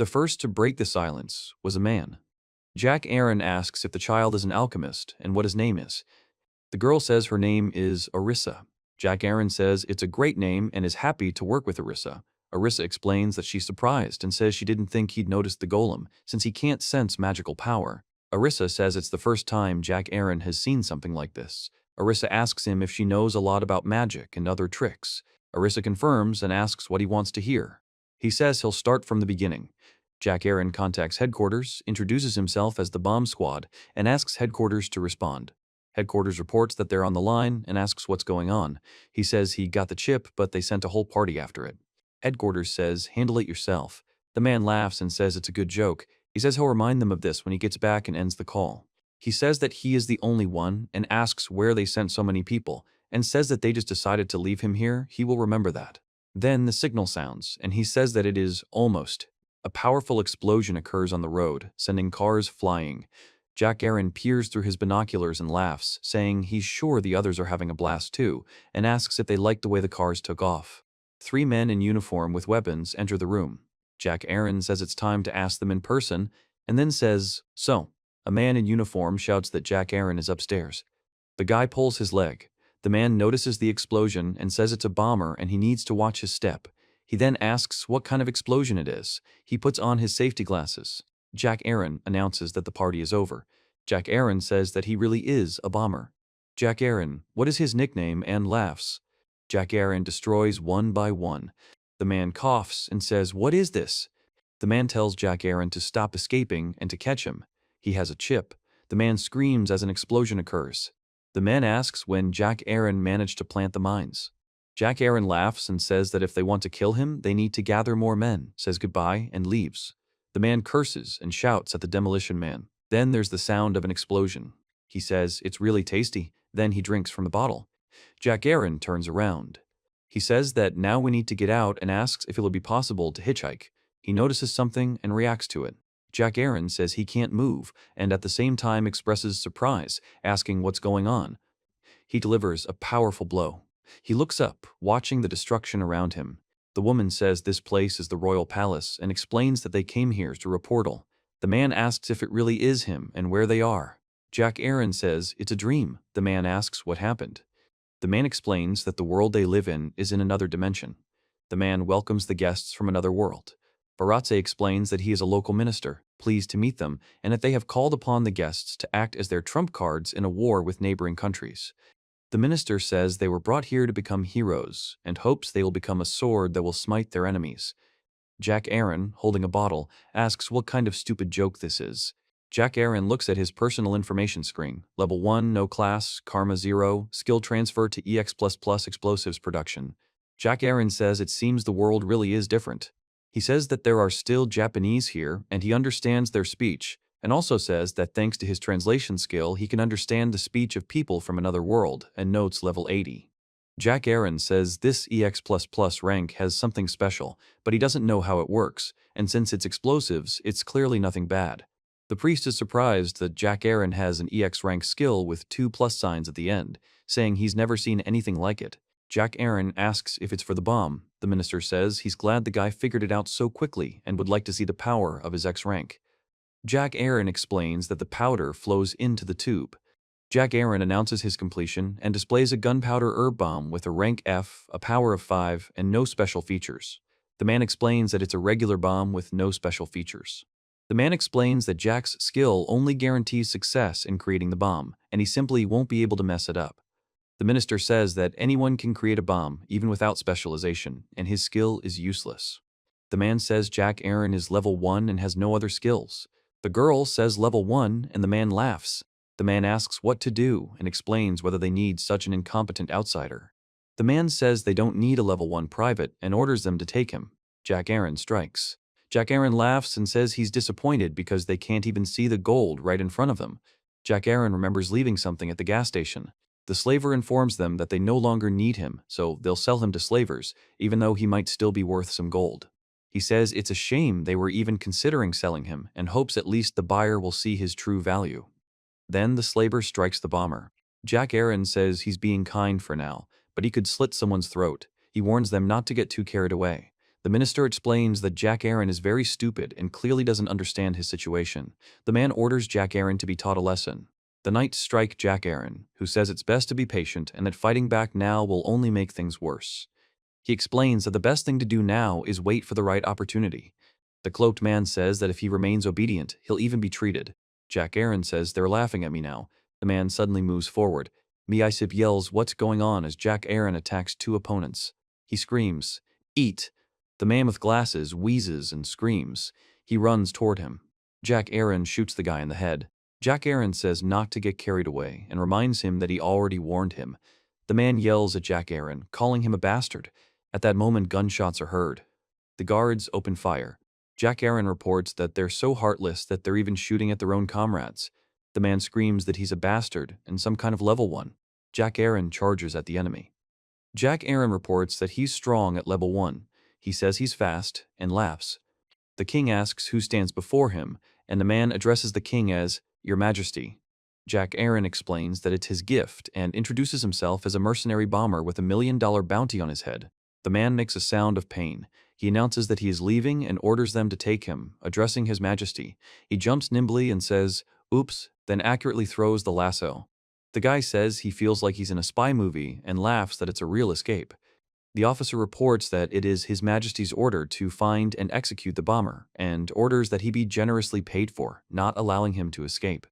The first to break the silence was a man. Jack Aaron asks if the child is an alchemist and what his name is. The girl says her name is Orissa. Jack Aaron says it's a great name and is happy to work with Orissa. Orissa explains that she's surprised and says she didn't think he'd noticed the golem, since he can't sense magical power. Orissa says it's the first time Jack Aaron has seen something like this. Orissa asks him if she knows a lot about magic and other tricks. Orissa confirms and asks what he wants to hear. He says he'll start from the beginning. Jack Aaron contacts headquarters, introduces himself as the bomb squad, and asks headquarters to respond. Headquarters reports that they're on the line and asks what's going on. He says he got the chip, but they sent a whole party after it. Headquarters says, "Handle it yourself." The man laughs and says it's a good joke. He says he'll remind them of this when he gets back and ends the call. He says that he is the only one and asks where they sent so many people, and says that they just decided to leave him here. He will remember that. Then the signal sounds, and he says that it is almost. A powerful explosion occurs on the road, sending cars flying. Jack Aaron peers through his binoculars and laughs, saying he's sure the others are having a blast too, and asks if they liked the way the cars took off. 3 men in uniform with weapons enter the room. Jack Aaron says it's time to ask them in person, and then says, "So." A man in uniform shouts that Jack Aaron is upstairs. The guy pulls his leg. The man notices the explosion and says it's a bomber and he needs to watch his step. He then asks what kind of explosion it is. He puts on his safety glasses. Jack Aaron announces that the party is over. Jack Aaron says that he really is a bomber. Jack Aaron, what is his nickname, and laughs. Jack Aaron destroys one by one. The man coughs and says, "What is this?" The man tells Jack Aaron to stop escaping and to catch him. He has a chip. The man screams as an explosion occurs. The man asks when Jack Aaron managed to plant the mines. Jack Aaron laughs and says that if they want to kill him, they need to gather more men, says goodbye, and leaves. The man curses and shouts at the demolition man. Then there's the sound of an explosion. He says it's really tasty. Then he drinks from the bottle. Jack Aaron turns around. He says that now we need to get out and asks if it will be possible to hitchhike. He notices something and reacts to it. Jack Aaron says he can't move and at the same time expresses surprise, asking what's going on. He delivers a powerful blow. He looks up, watching the destruction around him. The woman says this place is the royal palace and explains that they came here through a portal. The man asks if it really is him and where they are. Jack Aaron says it's a dream. The man asks what happened. The man explains that the world they live in is in another dimension. The man welcomes the guests from another world. Baratze explains that he is a local minister, pleased to meet them, and that they have called upon the guests to act as their trump cards in a war with neighboring countries. The minister says they were brought here to become heroes and hopes they will become a sword that will smite their enemies. Jack Aaron, holding a bottle, asks what kind of stupid joke this is. Jack Aaron looks at his personal information screen. Level 1, no class, Karma 0, skill transfer to EX++ explosives production. Jack Aaron says it seems the world really is different. He says that there are still Japanese here and he understands their speech, and also says that thanks to his translation skill he can understand the speech of people from another world, and notes level 80. Jack Aaron says this EX++ rank has something special, but he doesn't know how it works, and since it's explosives, it's clearly nothing bad. The priest is surprised that Jack Aaron has an EX rank skill with 2 plus signs at the end, saying he's never seen anything like it. Jack Aaron asks if it's for the bomb. The minister says he's glad the guy figured it out so quickly and would like to see the power of his X rank. Jack Aaron explains that the powder flows into the tube. Jack Aaron announces his completion and displays a gunpowder herb bomb with a rank F, a power of 5, and no special features. The man explains that it's a regular bomb with no special features. The man explains that Jack's skill only guarantees success in creating the bomb, and he simply won't be able to mess it up. The minister says that anyone can create a bomb, even without specialization, and his skill is useless. The man says Jack Aaron is level 1 and has no other skills. The girl says level 1, and the man laughs. The man asks what to do and explains whether they need such an incompetent outsider. The man says they don't need a level 1 private and orders them to take him. Jack Aaron strikes. Jack Aaron laughs and says he's disappointed because they can't even see the gold right in front of them. Jack Aaron remembers leaving something at the gas station. The slaver informs them that they no longer need him, so they'll sell him to slavers, even though he might still be worth some gold. He says it's a shame they were even considering selling him and hopes at least the buyer will see his true value. Then the slaver strikes the bomber. Jack Aaron says he's being kind for now, but he could slit someone's throat. He warns them not to get too carried away. The minister explains that Jack Aaron is very stupid and clearly doesn't understand his situation. The man orders Jack Aaron to be taught a lesson. The knights strike Jack Aaron, who says it's best to be patient and that fighting back now will only make things worse. He explains that the best thing to do now is wait for the right opportunity. The cloaked man says that if he remains obedient, he'll even be treated. Jack Aaron says they're laughing at me now. The man suddenly moves forward. Miaisip yells what's going on as Jack Aaron attacks two opponents. He screams, "Eat!" The man with glasses wheezes and screams. He runs toward him. Jack Aaron shoots the guy in the head. Jack Aaron says not to get carried away and reminds him that he already warned him. The man yells at Jack Aaron, calling him a bastard. At that moment, gunshots are heard. The guards open fire. Jack Aaron reports that they're so heartless that they're even shooting at their own comrades. The man screams that he's a bastard and some kind of level 1. Jack Aaron charges at the enemy. Jack Aaron reports that he's strong at level 1. He says he's fast and laughs. The king asks who stands before him, and the man addresses the king as Your Majesty. Jack Aaron explains that it's his gift and introduces himself as a mercenary bomber with $1 million bounty on his head. The man makes a sound of pain. He announces that he is leaving and orders them to take him, addressing His Majesty. He jumps nimbly and says, "Oops," then accurately throws the lasso. The guy says he feels like he's in a spy movie and laughs that it's a real escape. The officer reports that it is His Majesty's order to find and execute the bomber, and orders that he be generously paid for, not allowing him to escape.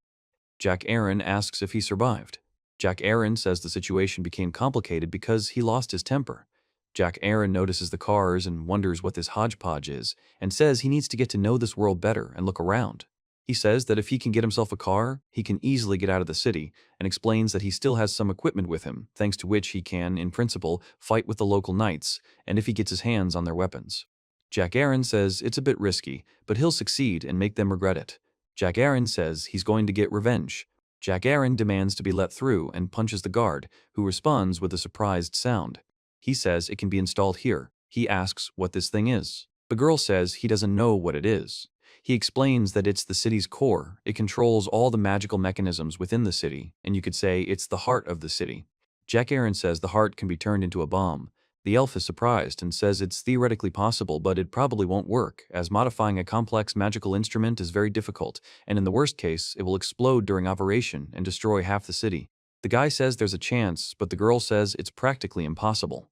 Jack Aaron asks if he survived. Jack Aaron says the situation became complicated because he lost his temper. Jack Aaron notices the cars and wonders what this hodgepodge is, and says he needs to get to know this world better and look around. He says that if he can get himself a car, he can easily get out of the city, and explains that he still has some equipment with him, thanks to which he can, in principle, fight with the local knights, and if he gets his hands on their weapons. Jack Aaron says it's a bit risky, but he'll succeed and make them regret it. Jack Aaron says he's going to get revenge. Jack Aaron demands to be let through and punches the guard, who responds with a surprised sound. He says it can be installed here. He asks what this thing is. The girl says he doesn't know what it is. He explains that it's the city's core. It controls all the magical mechanisms within the city, and you could say it's the heart of the city. Jack Aaron says the heart can be turned into a bomb. The elf is surprised and says it's theoretically possible, but it probably won't work, as modifying a complex magical instrument is very difficult, and in the worst case, it will explode during operation and destroy half the city. The guy says there's a chance, but the girl says it's practically impossible.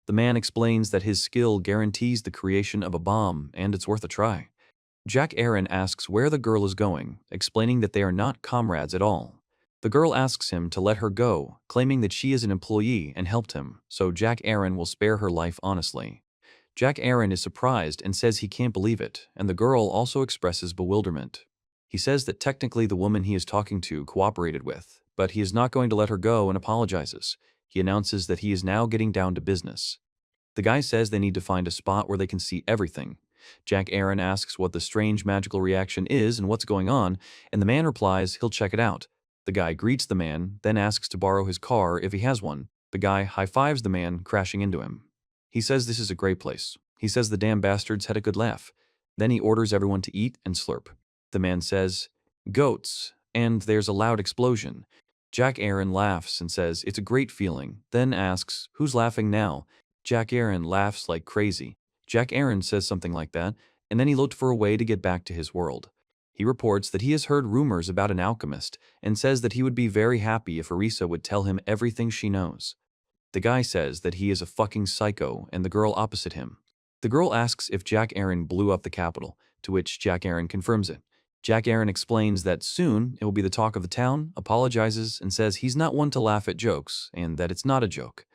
The man explains that his skill guarantees the creation of a bomb, and it's worth a try. Jack Aaron asks where the girl is going, explaining that they are not comrades at all. The girl asks him to let her go, claiming that she is an employee and helped him, so Jack Aaron will spare her life honestly. Jack Aaron is surprised and says he can't believe it, and the girl also expresses bewilderment. He says that technically the woman he is talking to cooperated with, but he is not going to let her go and apologizes. He announces that he is now getting down to business. The guy says they need to find a spot where they can see everything. Jack Aaron asks what the strange magical reaction is and what's going on, and the man replies he'll check it out. The guy greets the man, then asks to borrow his car if he has one. The guy high-fives the man, crashing into him. He says this is a great place. He says the damn bastards had a good laugh. Then he orders everyone to eat and slurp. The man says, "Goats," and there's a loud explosion. Jack Aaron laughs and says it's a great feeling, then asks, "Who's laughing now?" Jack Aaron laughs like crazy. Jack Aaron says something like that, and then he looked for a way to get back to his world. He reports that he has heard rumors about an alchemist and says that he would be very happy if Arisa would tell him everything she knows. The guy says that he is a fucking psycho and the girl opposite him. The girl asks if Jack Aaron blew up the capital, to which Jack Aaron confirms it. Jack Aaron explains that soon it will be the talk of the town, apologizes, and says he's not one to laugh at jokes and that it's not a joke.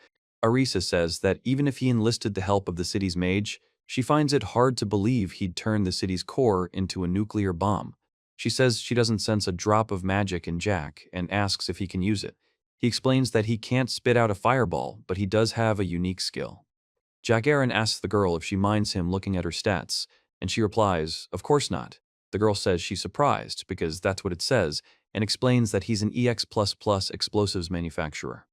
Arisa says that even if he enlisted the help of the city's mage, she finds it hard to believe he'd turn the city's core into a nuclear bomb. She says she doesn't sense a drop of magic in Jack and asks if he can use it. He explains that he can't spit out a fireball, but he does have a unique skill. Jack Aaron asks the girl if she minds him looking at her stats, and she replies, "Of course not." The girl says she's surprised because that's what it says, and explains that he's an EX++ explosives manufacturer.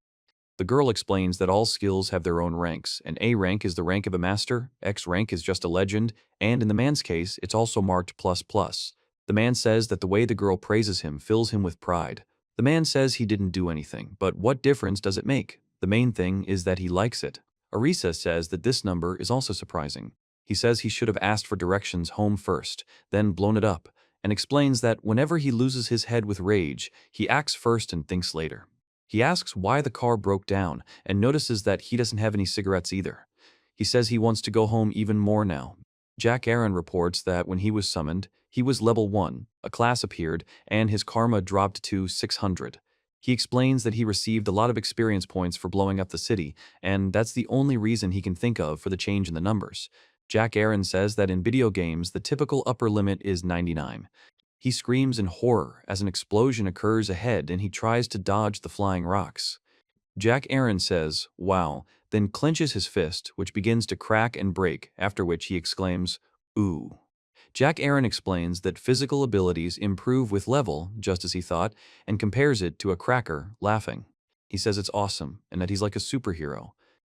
The girl explains that all skills have their own ranks, and A rank is the rank of a master, X rank is just a legend, and in the man's case, it's also marked ++. The man says that the way the girl praises him fills him with pride. The man says he didn't do anything, but what difference does it make? The main thing is that he likes it. Arisa says that this number is also surprising. He says he should have asked for directions home first, then blown it up, and explains that whenever he loses his head with rage, he acts first and thinks later. He asks why the car broke down and notices that he doesn't have any cigarettes either. He says he wants to go home even more now. Jack Aaron reports that when he was summoned, he was level 1, a class appeared, and his karma dropped to 600. He explains that he received a lot of experience points for blowing up the city, and that's the only reason he can think of for the change in the numbers. Jack Aaron says that in video games, the typical upper limit is 99. He screams in horror as an explosion occurs ahead and he tries to dodge the flying rocks. Jack Aaron says, "Wow," then clenches his fist, which begins to crack and break, after which he exclaims, "Ooh." Jack Aaron explains that physical abilities improve with level, just as he thought, and compares it to a cracker, laughing. He says it's awesome and that he's like a superhero.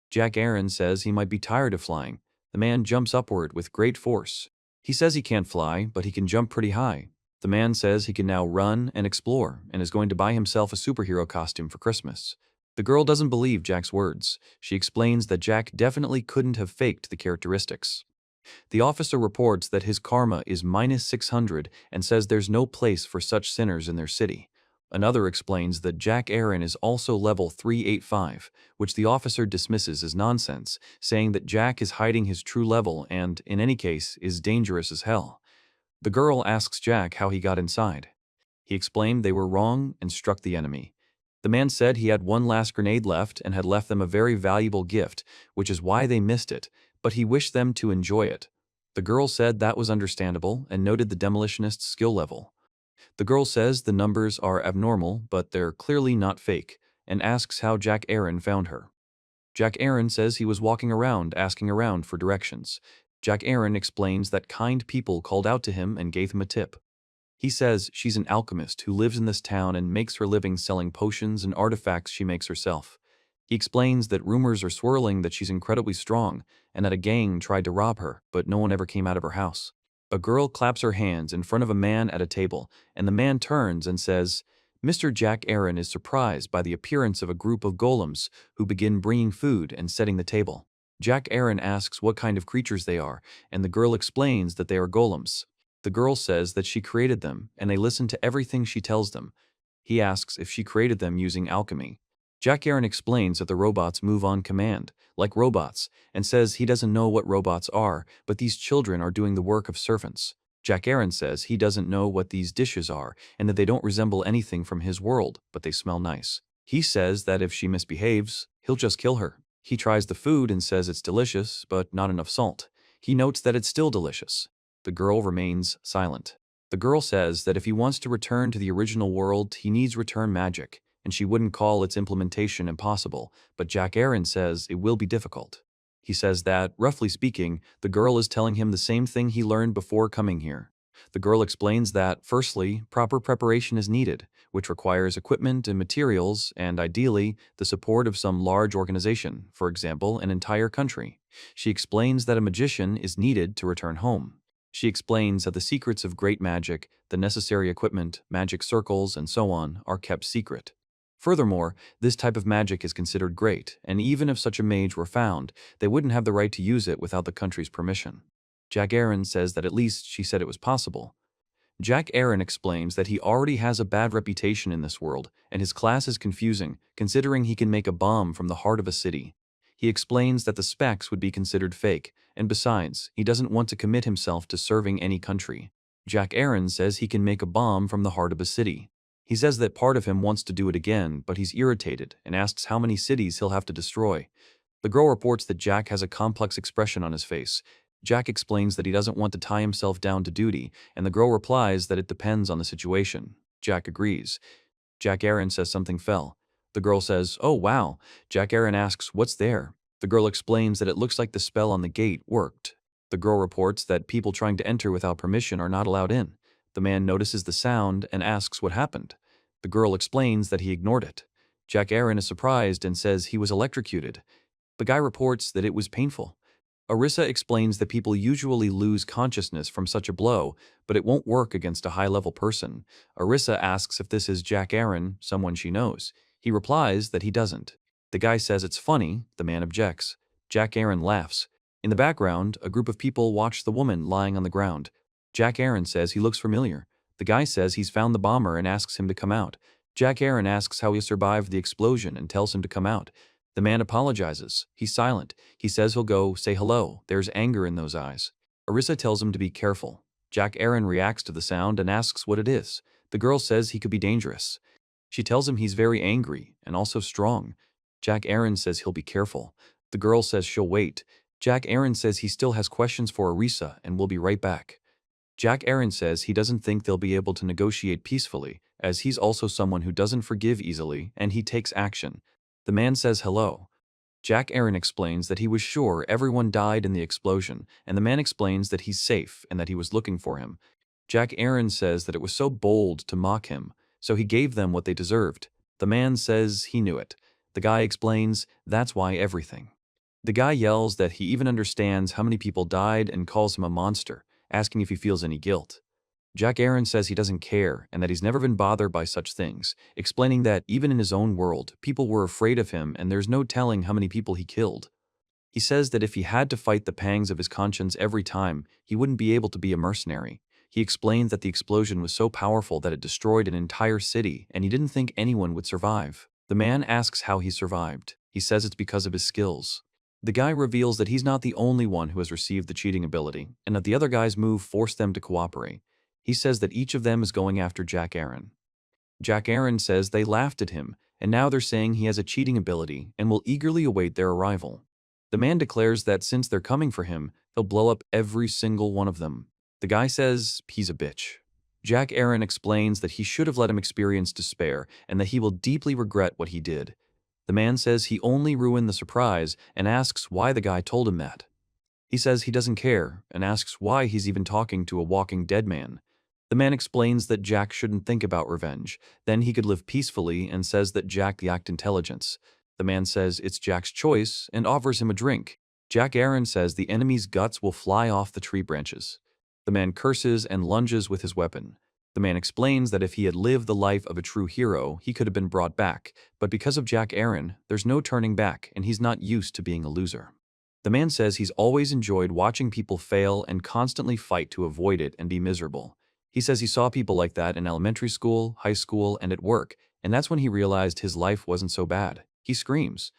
Jack Aaron says he might be tired of flying. The man jumps upward with great force. He says he can't fly, but he can jump pretty high. The man says he can now run and explore and is going to buy himself a superhero costume for Christmas. The girl doesn't believe Jack's words. She explains that Jack definitely couldn't have faked the characteristics. The officer reports that his karma is minus 600 and says there's no place for such sinners in their city. Another explains that Jack Aaron is also level 385, which the officer dismisses as nonsense, saying that Jack is hiding his true level and, in any case, is dangerous as hell. The girl asks Jack how he got inside. He explained they were wrong and struck the enemy. The man said he had one last grenade left and had left them a very valuable gift, which is why they missed it, but he wished them to enjoy it. The girl said that was understandable and noted the demolitionist's skill level. The girl says the numbers are abnormal, but they're clearly not fake, and asks how Jack Aaron found her. Jack Aaron says he was walking around asking around for directions. Jack Aaron explains that kind people called out to him and gave him a tip. He says she's an alchemist who lives in this town and makes her living selling potions and artifacts she makes herself. He explains that rumors are swirling that she's incredibly strong and that a gang tried to rob her, but no one ever came out of her house. A girl claps her hands in front of a man at a table, and the man turns and says, "Mr. Jack Aaron is surprised by the appearance of a group of golems who begin bringing food and setting the table." Jack Aaron asks what kind of creatures they are, and the girl explains that they are golems. The girl says that she created them, and they listen to everything she tells them. He asks if she created them using alchemy. Jack Aaron explains that the robots move on command, like robots, and says he doesn't know what robots are, but these children are doing the work of servants. Jack Aaron says he doesn't know what these dishes are, and that they don't resemble anything from his world, but they smell nice. He says that if she misbehaves, he'll just kill her. He tries the food and says it's delicious, but not enough salt. He notes that it's still delicious. The girl remains silent. The girl says that if he wants to return to the original world, he needs return magic, and she wouldn't call its implementation impossible, but Jack Aaron says it will be difficult. He says that, roughly speaking, the girl is telling him the same thing he learned before coming here. The girl explains that, firstly, proper preparation is needed, which requires equipment and materials and, ideally, the support of some large organization, for example, an entire country. She explains that a magician is needed to return home. She explains that the secrets of great magic, the necessary equipment, magic circles, and so on, are kept secret. Furthermore, this type of magic is considered great, and even if such a mage were found, they wouldn't have the right to use it without the country's permission. Jack Aaron says that at least she said it was possible. Jack Aaron explains that he already has a bad reputation in this world, and his class is confusing, considering he can make a bomb from the heart of a city. He explains that the specs would be considered fake, and besides, he doesn't want to commit himself to serving any country. Jack Aaron says he can make a bomb from the heart of a city. He says that part of him wants to do it again, but he's irritated and asks how many cities he'll have to destroy. The girl reports that Jack has a complex expression on his face. Jack explains that he doesn't want to tie himself down to duty, and the girl replies that it depends on the situation. Jack agrees. Jack Aaron says something fell. The girl says, "Oh wow." Jack Aaron asks, "What's there?" The girl explains that it looks like the spell on the gate worked. The girl reports that people trying to enter without permission are not allowed in. The man notices the sound and asks what happened. The girl explains that he ignored it. Jack Aaron is surprised and says he was electrocuted. The guy reports that it was painful. Arissa explains that people usually lose consciousness from such a blow, but it won't work against a high-level person. Arissa asks if this is Jack Aaron, someone she knows. He replies that he doesn't. The guy says it's funny. The man objects. Jack Aaron laughs. In the background, a group of people watch the woman lying on the ground. Jack Aaron says he looks familiar. The guy says he's found the bomber and asks him to come out. Jack Aaron asks how he survived the explosion and tells him to come out. The man apologizes. He's silent. He says he'll go say hello. There's anger in those eyes. Arissa tells him to be careful. Jack Aaron reacts to the sound and asks what it is. The girl says he could be dangerous. She tells him he's very angry and also strong. Jack Aaron says he'll be careful. The girl says she'll wait. Jack Aaron says he still has questions for Arissa and will be right back. Jack Aaron says he doesn't think they'll be able to negotiate peacefully, as he's also someone who doesn't forgive easily and he takes action. The man says hello. Jack Aaron explains that he was sure everyone died in the explosion, and the man explains that he's safe and that he was looking for him. Jack Aaron says that it was so bold to mock him, so he gave them what they deserved. The man says he knew it. The guy explains that's why everything. The guy yells that he even understands how many people died and calls him a monster, asking if he feels any guilt. Jack Aaron says he doesn't care and that he's never been bothered by such things, explaining that even in his own world, people were afraid of him and there's no telling how many people he killed. He says that if he had to fight the pangs of his conscience every time, he wouldn't be able to be a mercenary. He explained that the explosion was so powerful that it destroyed an entire city and he didn't think anyone would survive. The man asks how he survived. He says it's because of his skills. The guy reveals that he's not the only one who has received the cheating ability, and that the other guy's move forced them to cooperate. He says that each of them is going after Jack Aaron. Jack Aaron says they laughed at him, and now they're saying he has a cheating ability and will eagerly await their arrival. The man declares that since they're coming for him, he'll blow up every single one of them. The guy says he's a bitch. Jack Aaron explains that he should have let him experience despair and that he will deeply regret what he did. The man says he only ruined the surprise and asks why the guy told him that. He says he doesn't care and asks why he's even talking to a walking dead man. The man explains that Jack shouldn't think about revenge, then he could live peacefully and says that Jack lacked intelligence. The man says it's Jack's choice and offers him a drink. Jack Aaron says the enemy's guts will fly off the tree branches. The man curses and lunges with his weapon. The man explains that if he had lived the life of a true hero, he could have been brought back, but because of Jack Aaron, there's no turning back and he's not used to being a loser. The man says he's always enjoyed watching people fail and constantly fight to avoid it and be miserable. He says he saw people like that in elementary school, high school, and at work, and that's when he realized his life wasn't so bad. He screams.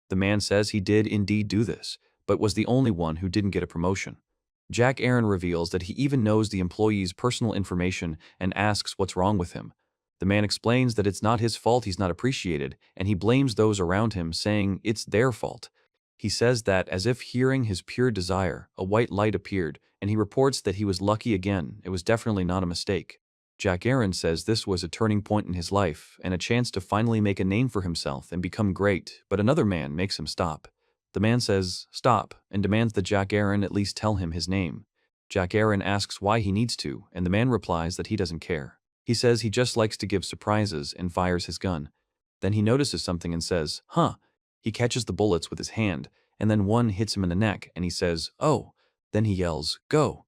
The man says he did indeed do this, but was the only one who didn't get a promotion. Jack Aaron reveals that he even knows the employee's personal information and asks what's wrong with him. The man explains that it's not his fault he's not appreciated, and he blames those around him, saying it's their fault. He says that as if hearing his pure desire, a white light appeared, and he reports that he was lucky again. It was definitely not a mistake. Jack Aaron says this was a turning point in his life and a chance to finally make a name for himself and become great, but another man makes him stop. The man says, stop, and demands that Jack Aaron at least tell him his name. Jack Aaron asks why he needs to, and the man replies that he doesn't care. He says he just likes to give surprises and fires his gun. Then he notices something and says, huh. He catches the bullets with his hand, and then one hits him in the neck, and he says, oh. Then he yells, go.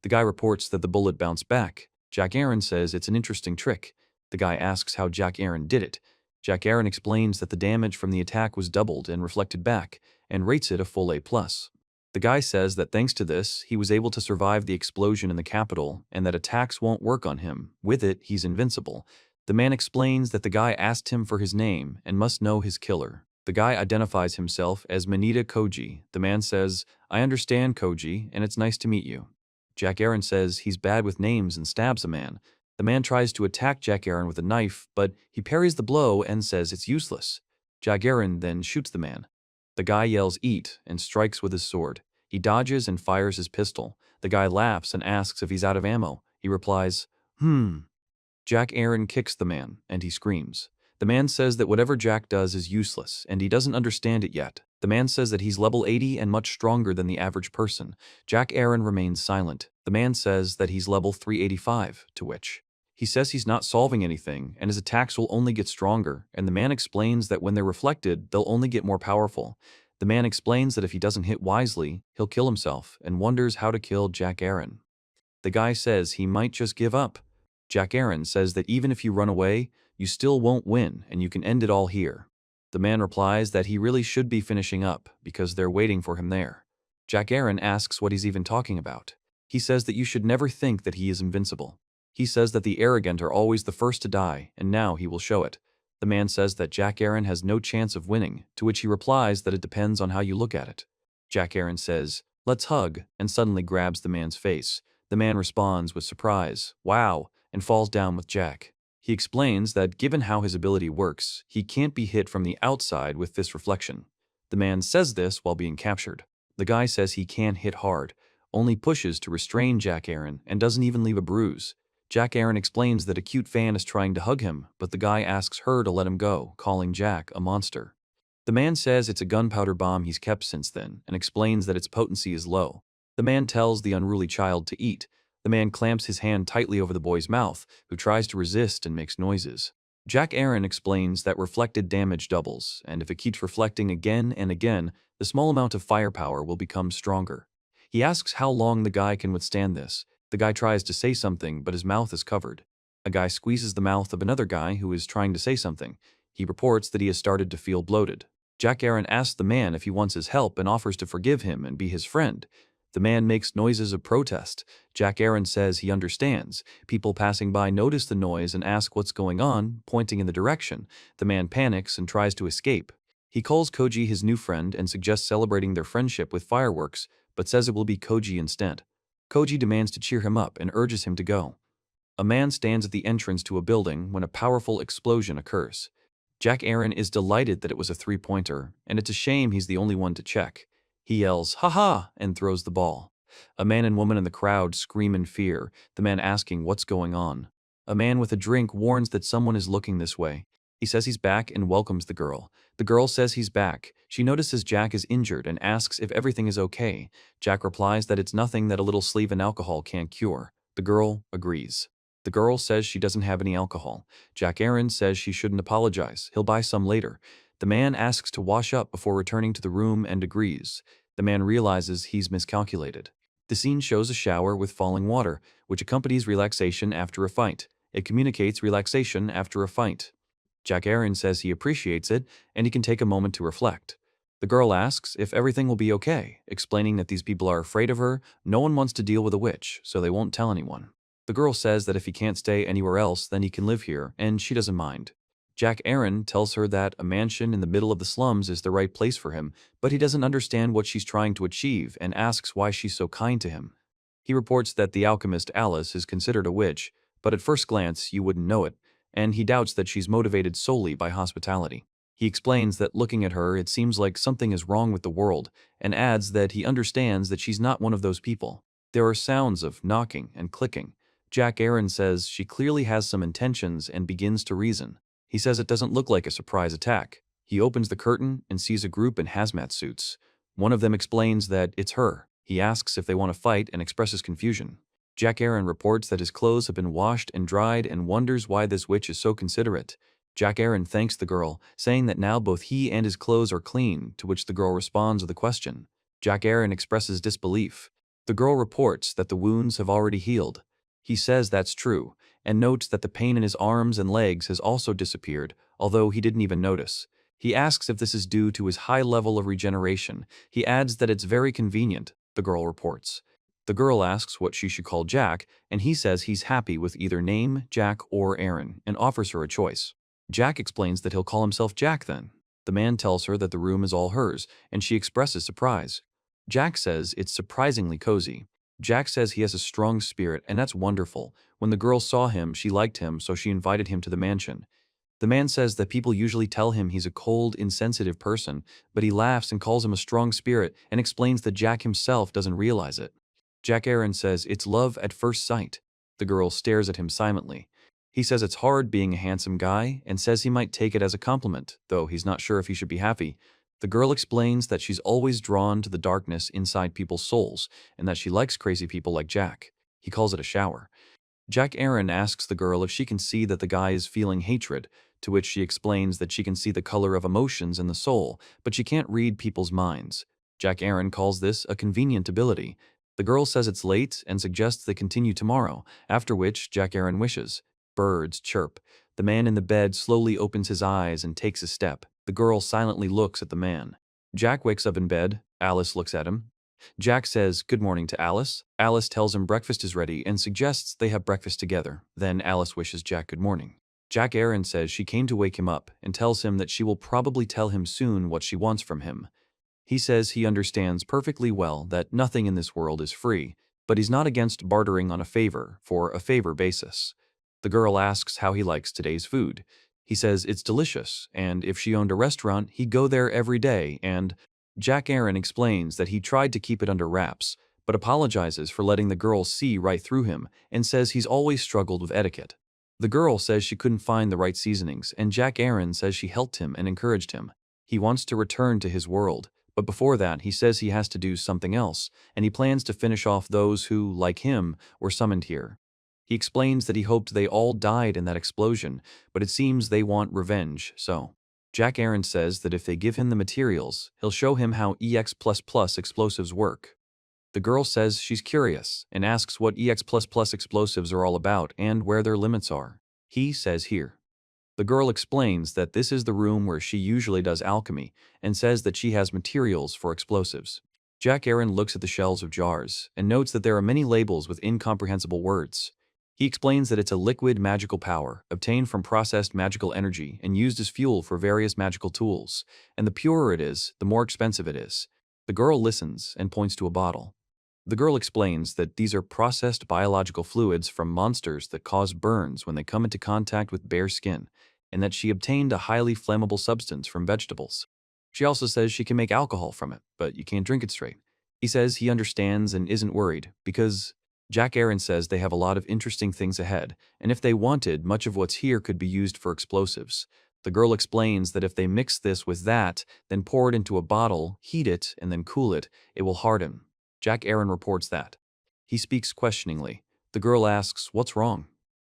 The guy reports that the bullet bounced back. Jack Aaron says it's an interesting trick. The guy asks how Jack Aaron did it. Jack Aaron explains that the damage from the attack was doubled and reflected back, and rates it a full A+. The guy says that thanks to this, he was able to survive the explosion in the Capitol and that attacks won't work on him. With it, he's invincible. The man explains that the guy asked him for his name and must know his killer. The guy identifies himself as Manita Koji. The man says, I understand, Koji, and it's nice to meet you. Jack Aaron says he's bad with names and stabs a man. The man tries to attack Jack Aaron with a knife, but he parries the blow and says it's useless. Jack Aaron then shoots the man. The guy yells eat and strikes with his sword. He dodges and fires his pistol. The guy laughs and asks if he's out of ammo. He replies, Jack Aaron kicks the man, and he screams. The man says that whatever Jack does is useless, and he doesn't understand it yet. The man says that he's level 80 and much stronger than the average person. Jack Aaron remains silent. The man says that he's level 385, to which he says he's not solving anything, and his attacks will only get stronger, and the man explains that when they're reflected, they'll only get more powerful. The man explains that if he doesn't hit wisely, he'll kill himself, and wonders how to kill Jack Aaron. The guy says he might just give up. Jack Aaron says that even if you run away, you still won't win, and you can end it all here. The man replies that he really should be finishing up, because they're waiting for him there. Jack Aaron asks what he's even talking about. He says that you should never think that he is invincible. He says that the arrogant are always the first to die, and now he will show it. The man says that Jack Aaron has no chance of winning, to which he replies that it depends on how you look at it. Jack Aaron says, "Let's hug," and suddenly grabs the man's face. The man responds with surprise, "Wow," and falls down with Jack. He explains that given how his ability works, he can't be hit from the outside with this reflection. The man says this while being captured. The guy says he can't hit hard, only pushes to restrain Jack Aaron, and doesn't even leave a bruise. Jack Aaron explains that a cute fan is trying to hug him, but the guy asks her to let him go, calling Jack a monster. The man says it's a gunpowder bomb he's kept since then, and explains that its potency is low. The man tells the unruly child to eat. The man clamps his hand tightly over the boy's mouth, who tries to resist and makes noises. Jack Aaron explains that reflected damage doubles, and if it keeps reflecting again and again, the small amount of firepower will become stronger. He asks how long the guy can withstand this. The guy tries to say something, but his mouth is covered. A guy squeezes the mouth of another guy who is trying to say something. He reports that he has started to feel bloated. Jack Aaron asks the man if he wants his help and offers to forgive him and be his friend. The man makes noises of protest. Jack Aaron says he understands. People passing by notice the noise and ask what's going on, pointing in the direction. The man panics and tries to escape. He calls Koji his new friend and suggests celebrating their friendship with fireworks, but says it will be Koji instead. Koji demands to cheer him up and urges him to go. A man stands at the entrance to a building when a powerful explosion occurs. Jack Aaron is delighted that it was a three-pointer, and it's a shame he's the only one to check. He yells, "Ha ha!" and throws the ball. A man and woman in the crowd scream in fear, the man asking what's going on. A man with a drink warns that someone is looking this way. He says he's back and welcomes the girl. The girl says he's back. She notices Jack is injured and asks if everything is okay. Jack replies that it's nothing that a little sleeve in alcohol can't cure. The girl agrees. The girl says she doesn't have any alcohol. Jack Aaron says she shouldn't apologize. He'll buy some later. The man asks to wash up before returning to the room and agrees. The man realizes he's miscalculated. The scene shows a shower with falling water, which accompanies relaxation after a fight. It communicates relaxation after a fight. Jack Aaron says he appreciates it and he can take a moment to reflect. The girl asks if everything will be okay, explaining that these people are afraid of her, no one wants to deal with a witch, so they won't tell anyone. The girl says that if he can't stay anywhere else, then he can live here, and she doesn't mind. Jack Aaron tells her that a mansion in the middle of the slums is the right place for him, but he doesn't understand what she's trying to achieve and asks why she's so kind to him. He reports that the alchemist Alice is considered a witch, but at first glance you wouldn't know it, and he doubts that she's motivated solely by hospitality. He explains that looking at her, it seems like something is wrong with the world, and adds that he understands that she's not one of those people. There are sounds of knocking and clicking. Jack Aaron says she clearly has some intentions and begins to reason. He says it doesn't look like a surprise attack. He opens the curtain and sees a group in hazmat suits. One of them explains that it's her. He asks if they want to fight and expresses confusion. Jack Aaron reports that his clothes have been washed and dried and wonders why this witch is so considerate. Jack Aaron thanks the girl, saying that now both he and his clothes are clean, to which the girl responds with a question. Jack Aaron expresses disbelief. The girl reports that the wounds have already healed. He says that's true, and notes that the pain in his arms and legs has also disappeared, although he didn't even notice. He asks if this is due to his high level of regeneration. He adds that it's very convenient, the girl reports. The girl asks what she should call Jack, and he says he's happy with either name, Jack, or Aaron, and offers her a choice. Jack explains that he'll call himself Jack then. The man tells her that the room is all hers, and she expresses surprise. Jack says it's surprisingly cozy. Jack says he has a strong spirit, and that's wonderful. When the girl saw him, she liked him, so she invited him to the mansion. The man says that people usually tell him he's a cold, insensitive person, but he laughs and calls him a strong spirit and explains that Jack himself doesn't realize it. Jack Aaron says it's love at first sight. The girl stares at him silently. He says it's hard being a handsome guy and says he might take it as a compliment, though he's not sure if he should be happy. The girl explains that she's always drawn to the darkness inside people's souls and that she likes crazy people like Jack. He calls it a shower. Jack Aaron asks the girl if she can see that the guy is feeling hatred, to which she explains that she can see the color of emotions in the soul, but she can't read people's minds. Jack Aaron calls this a convenient ability. The girl says it's late and suggests they continue tomorrow, after which Jack Aaron wishes. Birds chirp. The man in the bed slowly opens his eyes and takes a step. The girl silently looks at the man. Jack wakes up in bed. Alice looks at him. Jack says good morning to Alice. Alice tells him breakfast is ready and suggests they have breakfast together. Then Alice wishes Jack good morning. Jack Aaron says she came to wake him up and tells him that she will probably tell him soon what she wants from him. He says he understands perfectly well that nothing in this world is free, but he's not against bartering on a favor for a favor basis. The girl asks how he likes today's food. He says it's delicious, and if she owned a restaurant, he'd go there every day, and Jack Aaron explains that he tried to keep it under wraps, but apologizes for letting the girl see right through him and says he's always struggled with etiquette. The girl says she couldn't find the right seasonings, and Jack Aaron says she helped him and encouraged him. He wants to return to his world, but before that, he says he has to do something else, and he plans to finish off those who, like him, were summoned here. He explains that he hoped they all died in that explosion, but it seems they want revenge, so Jack Aaron says that if they give him the materials, he'll show him how EX++ explosives work. The girl says she's curious and asks what EX++ explosives are all about and where their limits are. He says here. The girl explains that this is the room where she usually does alchemy and says that she has materials for explosives. Jack Aaron looks at the shelves of jars and notes that there are many labels with incomprehensible words. He explains that it's a liquid magical power obtained from processed magical energy and used as fuel for various magical tools, and the purer it is, the more expensive it is. The girl listens and points to a bottle. The girl explains that these are processed biological fluids from monsters that cause burns when they come into contact with bare skin, and that she obtained a highly flammable substance from vegetables. She also says she can make alcohol from it, but you can't drink it straight. He says he understands and isn't worried, because Jack Aaron says they have a lot of interesting things ahead, and if they wanted, much of what's here could be used for explosives. The girl explains that if they mix this with that, then pour it into a bottle, heat it, and then cool it, it will harden. Jack Aaron reports that. He speaks questioningly. The girl asks, what's wrong?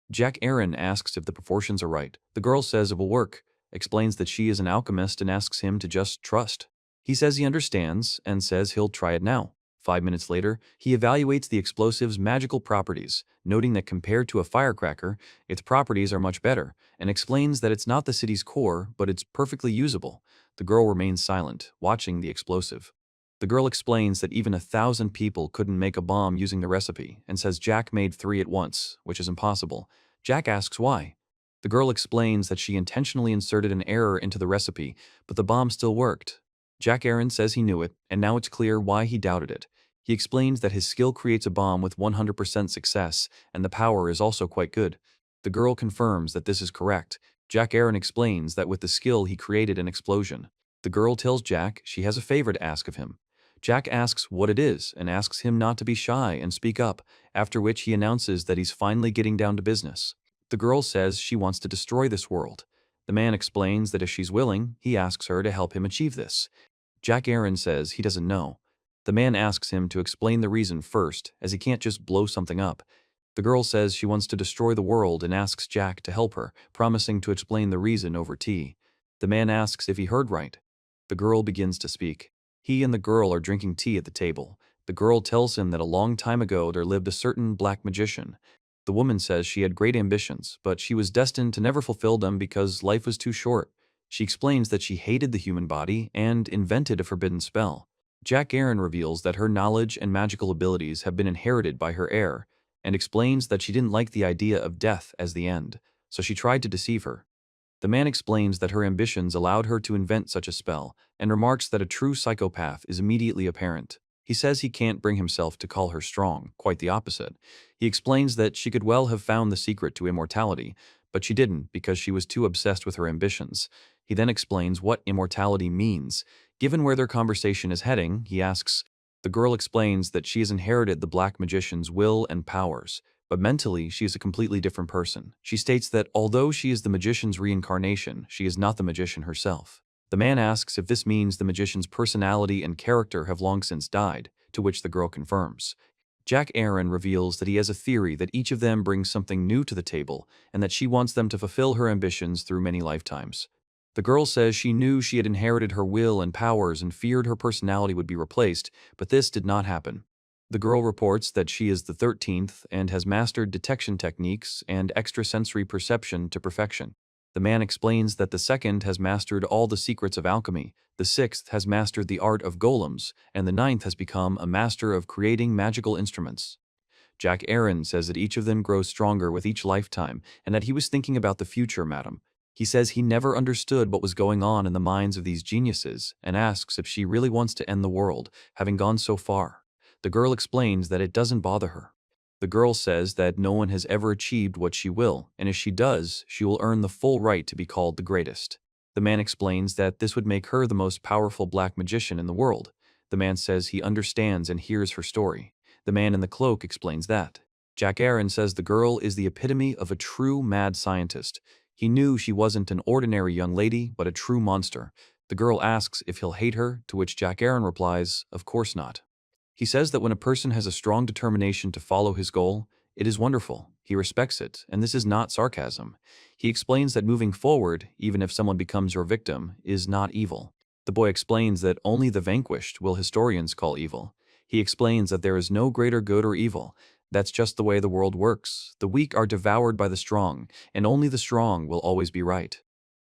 Jack Aaron asks if the proportions are right. The girl says it will work, explains that she is an alchemist and asks him to just trust. He says he understands and says he'll try it now. 5 minutes later, he evaluates the explosive's magical properties, noting that compared to a firecracker, its properties are much better, and explains that it's not the city's core, but it's perfectly usable. The girl remains silent, watching the explosive. The girl explains that even 1,000 people couldn't make a bomb using the recipe, and says Jack made 3 at once, which is impossible. Jack asks why. The girl explains that she intentionally inserted an error into the recipe, but the bomb still worked. Jack Aaron says he knew it, and now it's clear why he doubted it. He explains that his skill creates a bomb with 100% success, and the power is also quite good. The girl confirms that this is correct. Jack Aaron explains that with the skill he created an explosion. The girl tells Jack she has a favor to ask of him. Jack asks what it is and asks him not to be shy and speak up, after which he announces that he's finally getting down to business. The girl says she wants to destroy this world. The man explains that if she's willing, he asks her to help him achieve this. Jack Aaron says he doesn't know. The man asks him to explain the reason first, as he can't just blow something up. The girl says she wants to destroy the world and asks Jack to help her, promising to explain the reason over tea. The man asks if he heard right. The girl begins to speak. He and the girl are drinking tea at the table. The girl tells him that a long time ago there lived a certain black magician. The woman says she had great ambitions, but she was destined to never fulfill them because life was too short. She explains that she hated the human body and invented a forbidden spell. Jack Aaron reveals that her knowledge and magical abilities have been inherited by her heir, and explains that she didn't like the idea of death as the end, so she tried to deceive her. The man explains that her ambitions allowed her to invent such a spell, and remarks that a true psychopath is immediately apparent. He says he can't bring himself to call her strong, quite the opposite. He explains that she could well have found the secret to immortality, but she didn't because she was too obsessed with her ambitions. He then explains what immortality means. Given where their conversation is heading, he asks, the girl explains that she has inherited the black magician's will and powers, but mentally she is a completely different person. She states that although she is the magician's reincarnation, she is not the magician herself. The man asks if this means the magician's personality and character have long since died, to which the girl confirms. Jack Aaron reveals that he has a theory that each of them brings something new to the table and that she wants them to fulfill her ambitions through many lifetimes. The girl says she knew she had inherited her will and powers and feared her personality would be replaced, but this did not happen. The girl reports that she is the 13th and has mastered detection techniques and extrasensory perception to perfection. The man explains that the second has mastered all the secrets of alchemy, the sixth has mastered the art of golems, and the ninth has become a master of creating magical instruments. Jack Aaron says that each of them grows stronger with each lifetime, and that he was thinking about the future, madam. He says he never understood what was going on in the minds of these geniuses, and asks if she really wants to end the world, having gone so far. The girl explains that it doesn't bother her. The girl says that no one has ever achieved what she will, and if she does, she will earn the full right to be called the greatest. The man explains that this would make her the most powerful black magician in the world. The man says he understands and hears her story. The man in the cloak explains that. Jack Aaron says the girl is the epitome of a true mad scientist. He knew she wasn't an ordinary young lady, but a true monster. The girl asks if he'll hate her, to which Jack Aaron replies, of course not. He says that when a person has a strong determination to follow his goal, it is wonderful. He respects it, and this is not sarcasm. He explains that moving forward, even if someone becomes your victim, is not evil. The boy explains that only the vanquished will historians call evil. He explains that there is no greater good or evil. That's just the way the world works. The weak are devoured by the strong, and only the strong will always be right.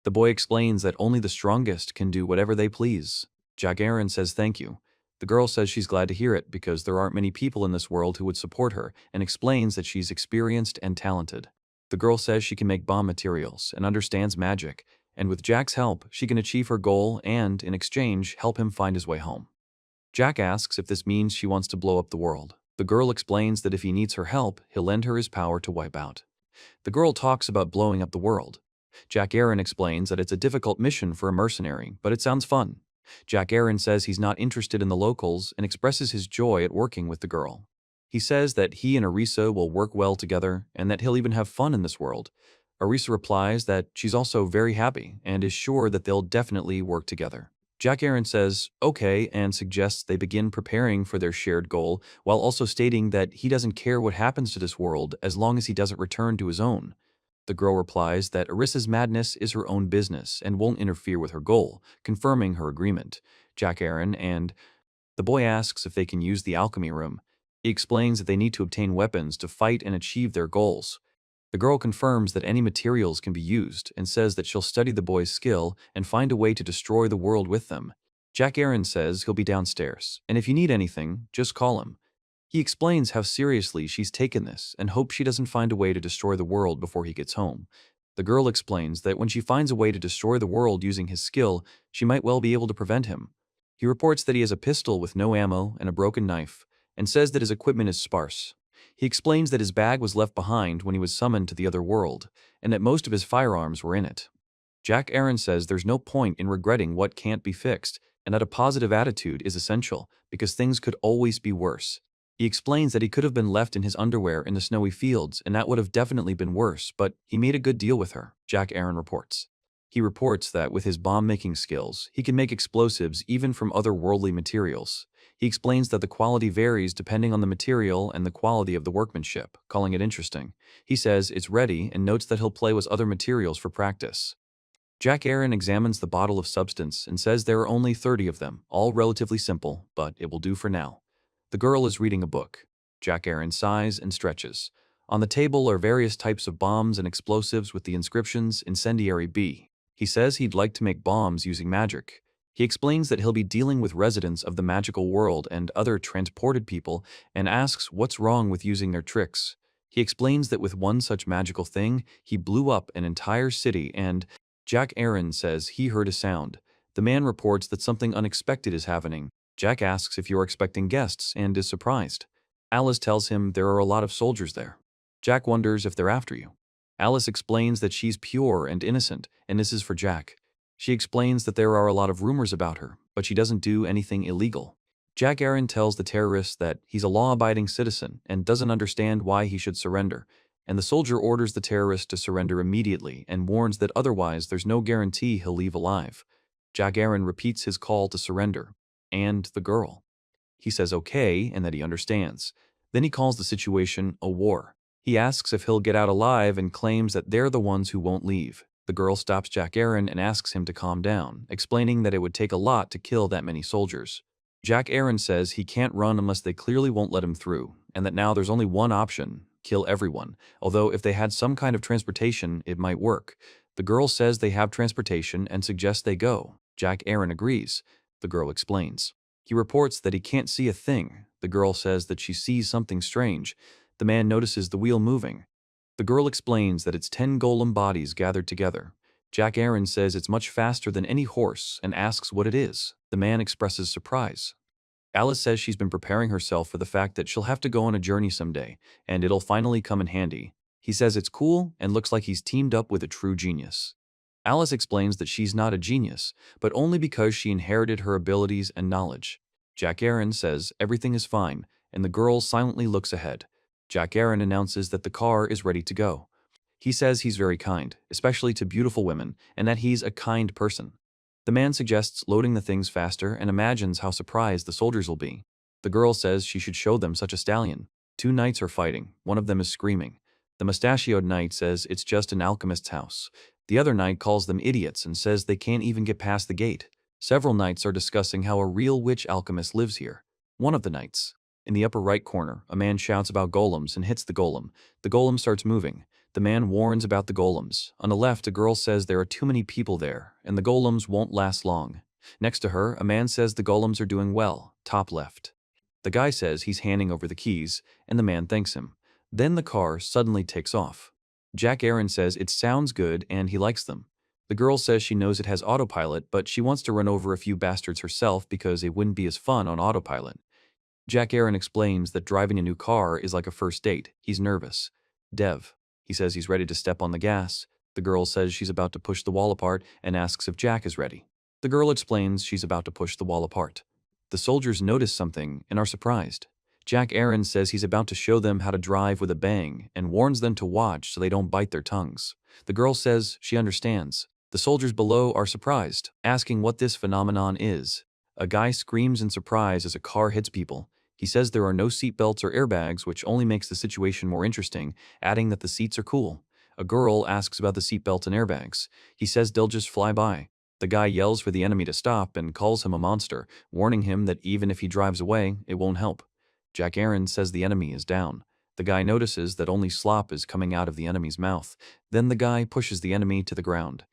The boy explains that only the strongest can do whatever they please. Jack Aaron says thank you. The girl says she's glad to hear it because there aren't many people in this world who would support her, and explains that she's experienced and talented. The girl says she can make bomb materials and understands magic, and with Jack's help, she can achieve her goal and, in exchange, help him find his way home. Jack asks if this means she wants to blow up the world. The girl explains that if he needs her help, he'll lend her his power to wipe out. The girl talks about blowing up the world. Jack Aaron explains that it's a difficult mission for a mercenary, but it sounds fun. Jack Aaron says he's not interested in the locals and expresses his joy at working with the girl. He says that he and Arisa will work well together and that he'll even have fun in this world. Arisa replies that she's also very happy and is sure that they'll definitely work together. Jack Aaron says, okay, and suggests they begin preparing for their shared goal, while also stating that he doesn't care what happens to this world as long as he doesn't return to his own. The girl replies that Arissa's madness is her own business and won't interfere with her goal, confirming her agreement. Jack Aaron and the boy asks if they can use the alchemy room. He explains that they need to obtain weapons to fight and achieve their goals. The girl confirms that any materials can be used and says that she'll study the boy's skill and find a way to destroy the world with them. Jack Aaron says he'll be downstairs, and if you need anything, just call him. He explains how seriously she's taken this and hopes she doesn't find a way to destroy the world before he gets home. The girl explains that when she finds a way to destroy the world using his skill, she might well be able to prevent him. He reports that he has a pistol with no ammo and a broken knife, and says that his equipment is sparse. He explains that his bag was left behind when he was summoned to the other world, and that most of his firearms were in it. Jack Aaron says there's no point in regretting what can't be fixed, and that a positive attitude is essential, because things could always be worse. He explains that he could have been left in his underwear in the snowy fields, and that would have definitely been worse, but he made a good deal with her, Jack Aaron reports. He reports that with his bomb-making skills, he can make explosives even from otherworldly materials. He explains that the quality varies depending on the material and the quality of the workmanship, calling it interesting. He says it's ready and notes that he'll play with other materials for practice. Jack Aaron examines the bottle of substance and says there are only 30 of them, all relatively simple, but it will do for now. The girl is reading a book. Jack Aaron sighs and stretches. On the table are various types of bombs and explosives with the inscriptions Incendiary B. He says he'd like to make bombs using magic. He explains that he'll be dealing with residents of the magical world and other transported people and asks what's wrong with using their tricks. He explains that with one such magical thing, he blew up an entire city and Jack Aaron says he heard a sound. The man reports that something unexpected is happening. Jack asks if you're expecting guests and is surprised. Alice tells him there are a lot of soldiers there. Jack wonders if they're after you. Alice explains that she's pure and innocent, and this is for Jack. She explains that there are a lot of rumors about her, but she doesn't do anything illegal. Jack Aaron tells the terrorists that he's a law-abiding citizen and doesn't understand why he should surrender, and the soldier orders the terrorist to surrender immediately and warns that otherwise there's no guarantee he'll leave alive. Jack Aaron repeats his call to surrender, and the girl. He says okay and that he understands. Then he calls the situation a war. He asks if he'll get out alive and claims that they're the ones who won't leave. The girl stops Jack Aaron and asks him to calm down, explaining that it would take a lot to kill that many soldiers. Jack Aaron says he can't run unless they clearly won't let him through, and that now there's only one option: kill everyone, although if they had some kind of transportation, it might work. The girl says they have transportation and suggests they go. Jack Aaron agrees. The girl explains. He reports that he can't see a thing. The girl says that she sees something strange. The man notices the wheel moving. The girl explains that it's 10 golem bodies gathered together. Jack Aaron says it's much faster than any horse and asks what it is. The man expresses surprise. Alice says she's been preparing herself for the fact that she'll have to go on a journey someday, and it'll finally come in handy. He says it's cool and looks like he's teamed up with a true genius. Alice explains that she's not a genius, but only because she inherited her abilities and knowledge. Jack Aaron says everything is fine, and the girl silently looks ahead. Jack Aaron announces that the car is ready to go. He says he's very kind, especially to beautiful women, and that he's a kind person. The man suggests loading the things faster and imagines how surprised the soldiers will be. The girl says she should show them such a stallion. 2 knights are fighting. One of them is screaming. The mustachioed knight says it's just an alchemist's house. The other knight calls them idiots and says they can't even get past the gate. Several knights are discussing how a real witch alchemist lives here. One of the knights. In the upper right corner, a man shouts about golems and hits the golem. The golem starts moving. The man warns about the golems. On the left, a girl says there are too many people there, and the golems won't last long. Next to her, a man says the golems are doing well, top left. The guy says he's handing over the keys, and the man thanks him. Then the car suddenly takes off. Jack Aaron says it sounds good and he likes them. The girl says she knows it has autopilot, but she wants to run over a few bastards herself because it wouldn't be as fun on autopilot. Jack Aaron explains that driving a new car is like a first date. He's nervous. Dev. He says he's ready to step on the gas. The girl says she's about to push the wall apart and asks if Jack is ready. The girl explains she's about to push the wall apart. The soldiers notice something and are surprised. Jack Aaron says he's about to show them how to drive with a bang and warns them to watch so they don't bite their tongues. The girl says she understands. The soldiers below are surprised, asking what this phenomenon is. A guy screams in surprise as a car hits people. He says there are no seatbelts or airbags, which only makes the situation more interesting, adding that the seats are cool. A girl asks about the seatbelt and airbags. He says they'll just fly by. The guy yells for the enemy to stop and calls him a monster, warning him that even if he drives away, it won't help. Jack Aaron says the enemy is down. The guy notices that only slop is coming out of the enemy's mouth. Then the guy pushes the enemy to the ground.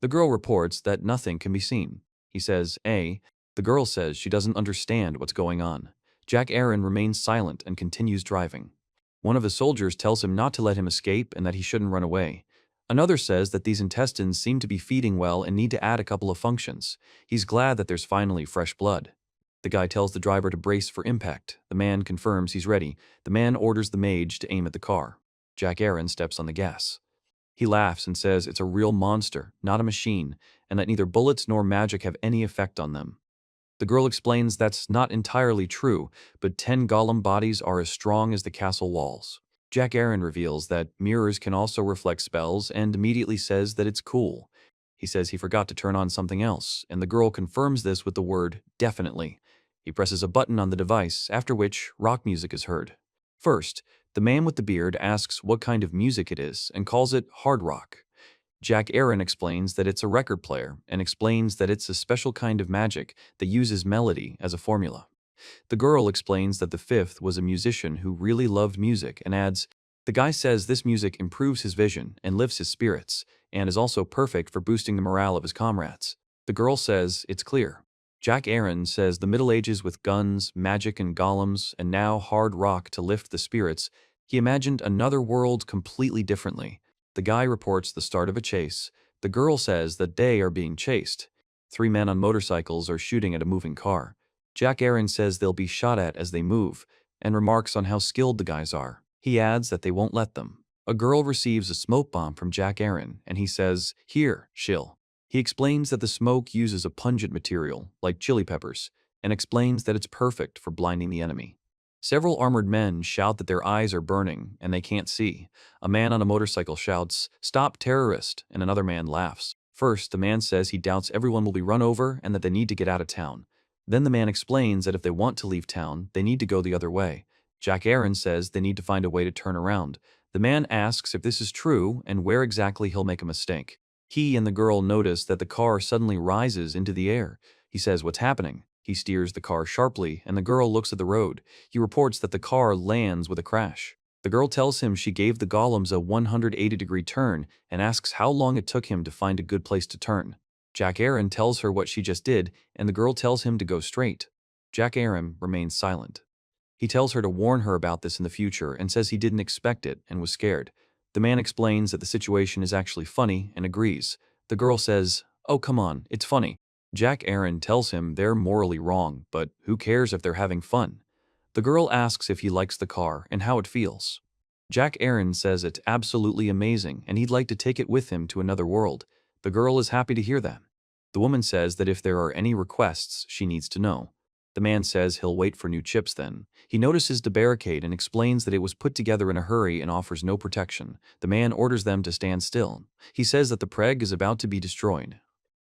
The girl reports that nothing can be seen. He says, "Eh." The girl says she doesn't understand what's going on. Jack Aaron remains silent and continues driving. One of the soldiers tells him not to let him escape and that he shouldn't run away. Another says that these intestines seem to be feeding well and need to add a couple of functions. He's glad that there's finally fresh blood. The guy tells the driver to brace for impact. The man confirms he's ready. The man orders the mage to aim at the car. Jack Aaron steps on the gas. He laughs and says it's a real monster, not a machine, and that neither bullets nor magic have any effect on them. The girl explains that's not entirely true, but 10 golem bodies are as strong as the castle walls. Jack Aaron reveals that mirrors can also reflect spells and immediately says that it's cool. He says he forgot to turn on something else, and the girl confirms this with the word definitely. He presses a button on the device, after which rock music is heard. First, the man with the beard asks what kind of music it is and calls it hard rock. Jack Aaron explains that it's a record player and explains that it's a special kind of magic that uses melody as a formula. The girl explains that the fifth was a musician who really loved music and adds, "The guy says this music improves his vision and lifts his spirits and is also perfect for boosting the morale of his comrades." The girl says it's clear. Jack Aaron says the Middle Ages with guns, magic and golems, and now hard rock to lift the spirits, he imagined another world completely differently. The guy reports the start of a chase. The girl says that they are being chased. 3 men on motorcycles are shooting at a moving car. Jack Aaron says they'll be shot at as they move, and remarks on how skilled the guys are. He adds that they won't let them. A girl receives a smoke bomb from Jack Aaron, and he says, "Here, shill." He explains that the smoke uses a pungent material, like chili peppers, and explains that it's perfect for blinding the enemy. Several armored men shout that their eyes are burning and they can't see. A man on a motorcycle shouts, "Stop, terrorist," and another man laughs. First, the man says he doubts everyone will be run over and that they need to get out of town. Then the man explains that if they want to leave town, they need to go the other way. Jack Aaron says they need to find a way to turn around. The man asks if this is true and where exactly he'll make a mistake. He and the girl notice that the car suddenly rises into the air. He says, "What's happening?" He steers the car sharply, and the girl looks at the road. He reports that the car lands with a crash. The girl tells him she gave the golems a 180-degree turn and asks how long it took him to find a good place to turn. Jack Aaron tells her what she just did, and the girl tells him to go straight. Jack Aaron remains silent. He tells her to warn her about this in the future and says he didn't expect it and was scared. The man explains that the situation is actually funny and agrees. The girl says, "Oh, come on, it's funny." Jack Aaron tells him they're morally wrong, but who cares if they're having fun? The girl asks if he likes the car and how it feels. Jack Aaron says it's absolutely amazing and he'd like to take it with him to another world. The girl is happy to hear that. The woman says that if there are any requests, she needs to know. The man says he'll wait for new chips then. He notices the barricade and explains that it was put together in a hurry and offers no protection. The man orders them to stand still. He says that the preg is about to be destroyed.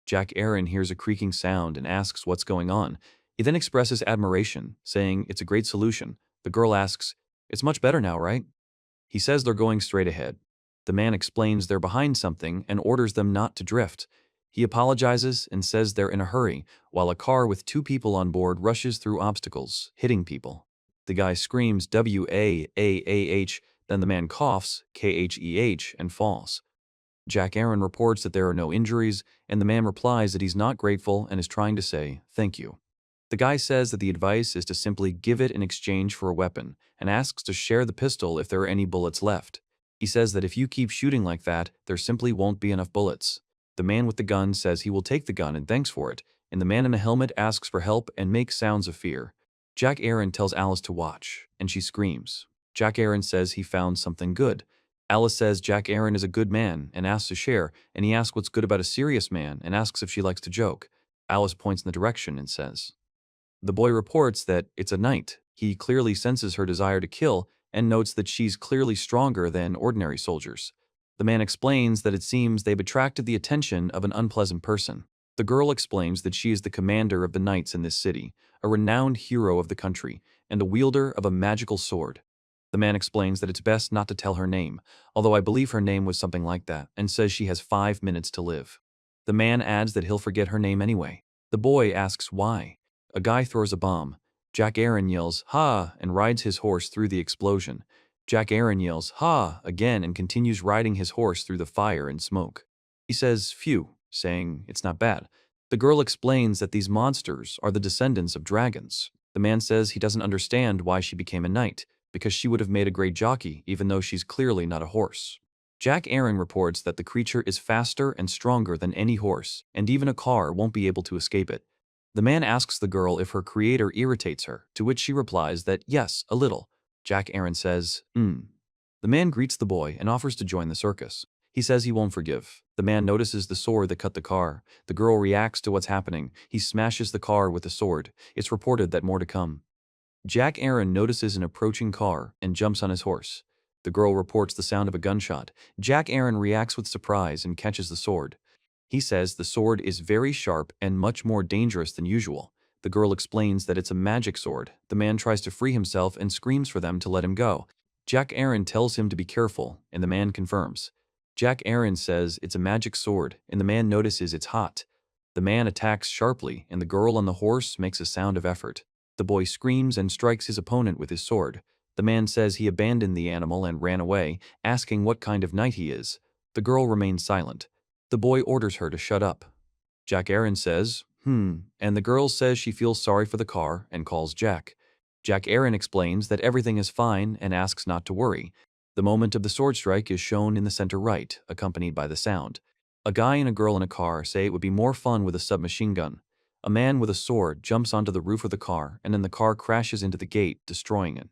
Jack Aaron hears a creaking sound and asks what's going on. He then expresses admiration, saying it's a great solution. The girl asks, "It's much better now, right?" He says they're going straight ahead. The man explains they're behind something and orders them not to drift. He apologizes and says they're in a hurry, while a car with 2 people on board rushes through obstacles, hitting people. The guy screams WAAAH, then the man coughs KHEH and falls. Jack Aaron reports that there are no injuries, and the man replies that he's not grateful and is trying to say thank you. The guy says that the advice is to simply give it in exchange for a weapon, and asks to share the pistol if there are any bullets left. He says that if you keep shooting like that, there simply won't be enough bullets. The man with the gun says he will take the gun and thanks for it, and the man in a helmet asks for help and makes sounds of fear. Jack Aaron tells Alice to watch, and she screams. Jack Aaron says he found something good. Alice says Jack Aaron is a good man and asks to share, and he asks what's good about a serious man and asks if she likes to joke. Alice points in the direction and says. The boy reports that it's a knight. He clearly senses her desire to kill and notes that she's clearly stronger than ordinary soldiers. The man explains that it seems they've attracted the attention of an unpleasant person. The girl explains that she is the commander of the knights in this city, a renowned hero of the country, and a wielder of a magical sword. The man explains that it's best not to tell her name, although I believe her name was something like that, and says she has 5 minutes to live. The man adds that he'll forget her name anyway. The boy asks why. A guy throws a bomb. Jack Aaron yells, "Ha!" and rides his horse through the explosion. Jack Aaron yells, "Ha!" again and continues riding his horse through the fire and smoke. He says, "Phew," saying it's not bad. The girl explains that these monsters are the descendants of dragons. The man says he doesn't understand why she became a knight, because she would have made a great jockey even though she's clearly not a horse. Jack Aaron reports that the creature is faster and stronger than any horse, and even a car won't be able to escape it. The man asks the girl if her creator irritates her, to which she replies that yes, a little. Jack Aaron says, The man greets the boy and offers to join the circus. He says he won't forgive. The man notices the sword that cut the car. The girl reacts to what's happening. He smashes the car with the sword. It's reported that more to come. Jack Aaron notices an approaching car and jumps on his horse. The girl reports the sound of a gunshot. Jack Aaron reacts with surprise and catches the sword. He says the sword is very sharp and much more dangerous than usual. The girl explains that it's a magic sword. The man tries to free himself and screams for them to let him go. Jack Aaron tells him to be careful, and the man confirms. Jack Aaron says it's a magic sword, and the man notices it's hot. The man attacks sharply, and the girl on the horse makes a sound of effort. The boy screams and strikes his opponent with his sword. The man says he abandoned the animal and ran away, asking what kind of knight he is. The girl remains silent. The boy orders her to shut up. Jack Aaron says, and the girl says she feels sorry for the car and calls Jack. Jack Aaron explains that everything is fine and asks not to worry. The moment of the sword strike is shown in the center right, accompanied by the sound. A guy and a girl in a car say it would be more fun with a submachine gun. A man with a sword jumps onto the roof of the car and then the car crashes into the gate, destroying it.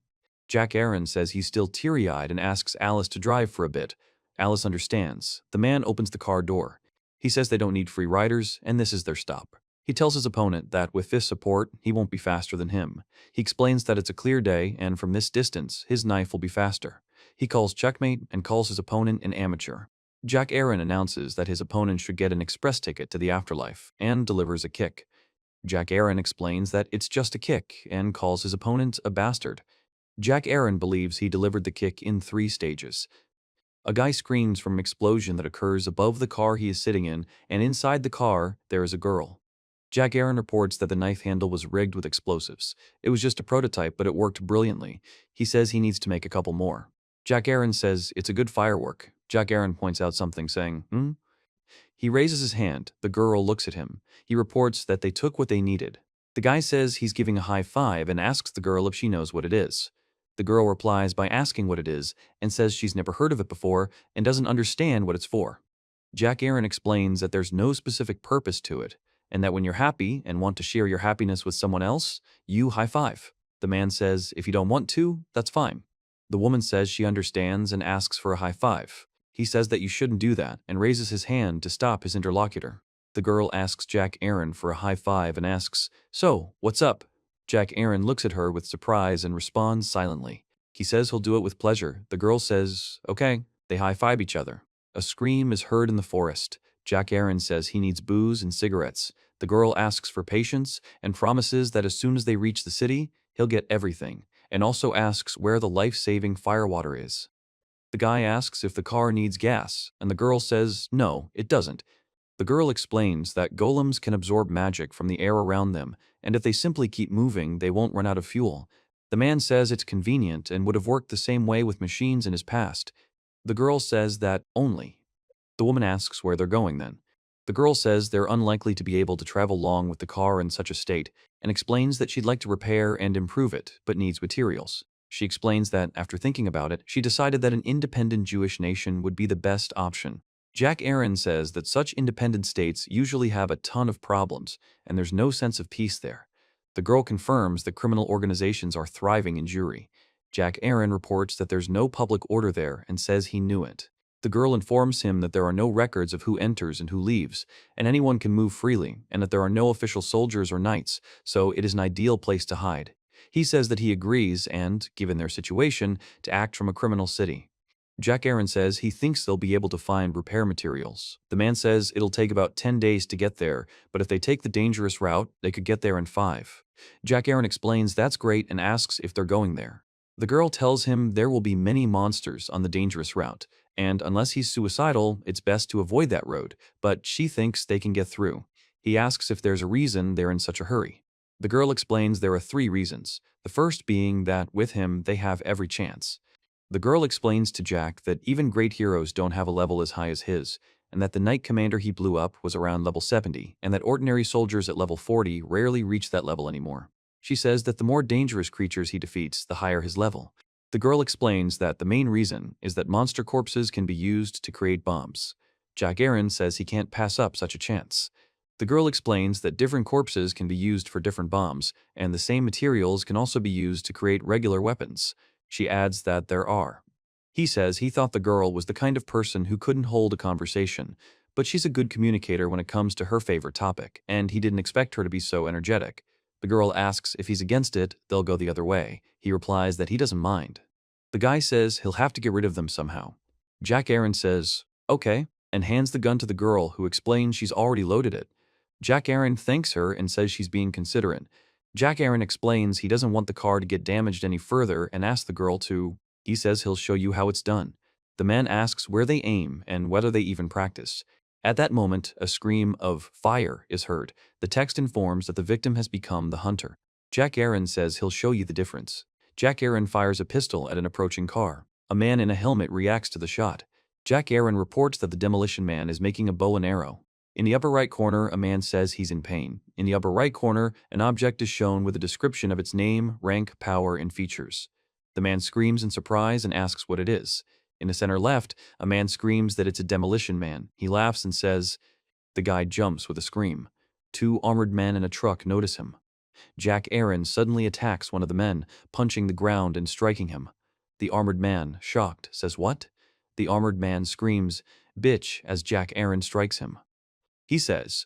Jack Aaron says he's still teary-eyed and asks Alice to drive for a bit. Alice understands. The man opens the car door. He says they don't need free riders, and this is their stop. He tells his opponent that with this support, he won't be faster than him. He explains that it's a clear day, and from this distance, his knife will be faster. He calls checkmate and calls his opponent an amateur. Jack Aaron announces that his opponent should get an express ticket to the afterlife, and delivers a kick. Jack Aaron explains that it's just a kick, and calls his opponent a bastard. Jack Aaron believes he delivered the kick in 3 stages. A guy screams from an explosion that occurs above the car he is sitting in, and inside the car, there is a girl. Jack Aaron reports that the knife handle was rigged with explosives. It was just a prototype, but it worked brilliantly. He says he needs to make a couple more. Jack Aaron says it's a good firework. Jack Aaron points out something, saying, He raises his hand. The girl looks at him. He reports that they took what they needed. The guy says he's giving a high five and asks the girl if she knows what it is. The girl replies by asking what it is and says she's never heard of it before and doesn't understand what it's for. Jack Aaron explains that there's no specific purpose to it, and that when you're happy and want to share your happiness with someone else, you high five. The man says if you don't want to, that's fine. The woman says she understands and asks for a high five. He says that you shouldn't do that and raises his hand to stop his interlocutor. The girl asks Jack Aaron for a high five and asks, "So, what's up?" Jack Aaron looks at her with surprise and responds silently. He says he'll do it with pleasure. The girl says, "Okay." They high five each other. A scream is heard in the forest. Jack Aaron says he needs booze and cigarettes. The girl asks for patience and promises that as soon as they reach the city, he'll get everything, and also asks where the life-saving firewater is. The guy asks if the car needs gas, and the girl says no, it doesn't. The girl explains that golems can absorb magic from the air around them, and if they simply keep moving, they won't run out of fuel. The man says it's convenient and would have worked the same way with machines in his past. The girl says that only. The woman asks where they're going then. The girl says they're unlikely to be able to travel long with the car in such a state, and explains that she'd like to repair and improve it, but needs materials. She explains that, after thinking about it, she decided that an independent Jewish nation would be the best option. Jack Aaron says that such independent states usually have a ton of problems, and there's no sense of peace there. The girl confirms that criminal organizations are thriving in Jewry. Jack Aaron reports that there's no public order there and says he knew it. The girl informs him that there are no records of who enters and who leaves, and anyone can move freely, and that there are no official soldiers or knights, so it is an ideal place to hide. He says that he agrees and, given their situation, to act from a criminal city. Jack Aaron says he thinks they'll be able to find repair materials. The man says it'll take about 10 days to get there, but if they take the dangerous route, they could get there in 5. Jack Aaron explains that's great and asks if they're going there. The girl tells him there will be many monsters on the dangerous route, and unless he's suicidal, it's best to avoid that road, but she thinks they can get through. He asks if there's a reason they're in such a hurry. The girl explains there are 3 reasons, the first being that with him they have every chance. The girl explains to Jack that even great heroes don't have a level as high as his, and that the knight commander he blew up was around level 70, and that ordinary soldiers at level 40 rarely reach that level anymore. She says that the more dangerous creatures he defeats, the higher his level. The girl explains that the main reason is that monster corpses can be used to create bombs. Jack Aaron says he can't pass up such a chance. The girl explains that different corpses can be used for different bombs, and the same materials can also be used to create regular weapons. She adds that there are. He says he thought the girl was the kind of person who couldn't hold a conversation, but she's a good communicator when it comes to her favorite topic, and he didn't expect her to be so energetic. The girl asks if he's against it, they'll go the other way. He replies that he doesn't mind. The guy says he'll have to get rid of them somehow. Jack Aaron says, "Okay," and hands the gun to the girl, who explains she's already loaded it. Jack Aaron thanks her and says she's being considerate. Jack Aaron explains he doesn't want the car to get damaged any further and asks the girl to. He says he'll show you how it's done. The man asks where they aim and whether they even practice. At that moment, a scream of "fire" is heard. The text informs that the victim has become the hunter. Jack Aaron says he'll show you the difference. Jack Aaron fires a pistol at an approaching car. A man in a helmet reacts to the shot. Jack Aaron reports that the demolition man is making a bow and arrow. In the upper right corner, a man says he's in pain. In the upper right corner, an object is shown with a description of its name, rank, power, and features. The man screams in surprise and asks what it is. In the center left, a man screams that it's a demolition man. He laughs and says, the guy jumps with a scream. 2 armored men in a truck notice him. Jack Aaron suddenly attacks one of the men, punching the ground and striking him. The armored man, shocked, says what? The armored man screams, "Bitch," as Jack Aaron strikes him. He says,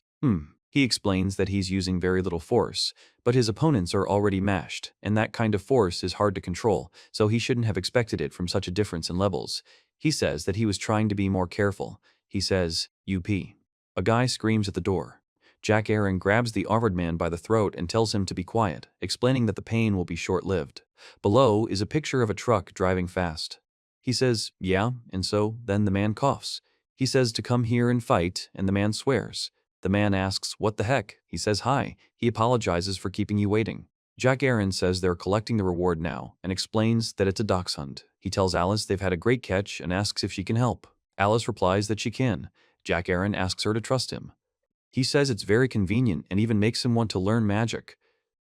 He explains that he's using very little force, but his opponents are already mashed, and that kind of force is hard to control, so he shouldn't have expected it from such a difference in levels. He says that he was trying to be more careful. He says, "UP." A guy screams at the door. Jack Aaron grabs the armored man by the throat and tells him to be quiet, explaining that the pain will be short-lived. Below is a picture of a truck driving fast. He says, "Yeah," and so then the man coughs. He says to come here and fight, and the man swears. The man asks, "What the heck?" He says, "Hi." He apologizes for keeping you waiting. Jack Aaron says they're collecting the reward now and explains that it's a dachshund. He tells Alice they've had a great catch and asks if she can help. Alice replies that she can. Jack Aaron asks her to trust him. He says it's very convenient and even makes him want to learn magic.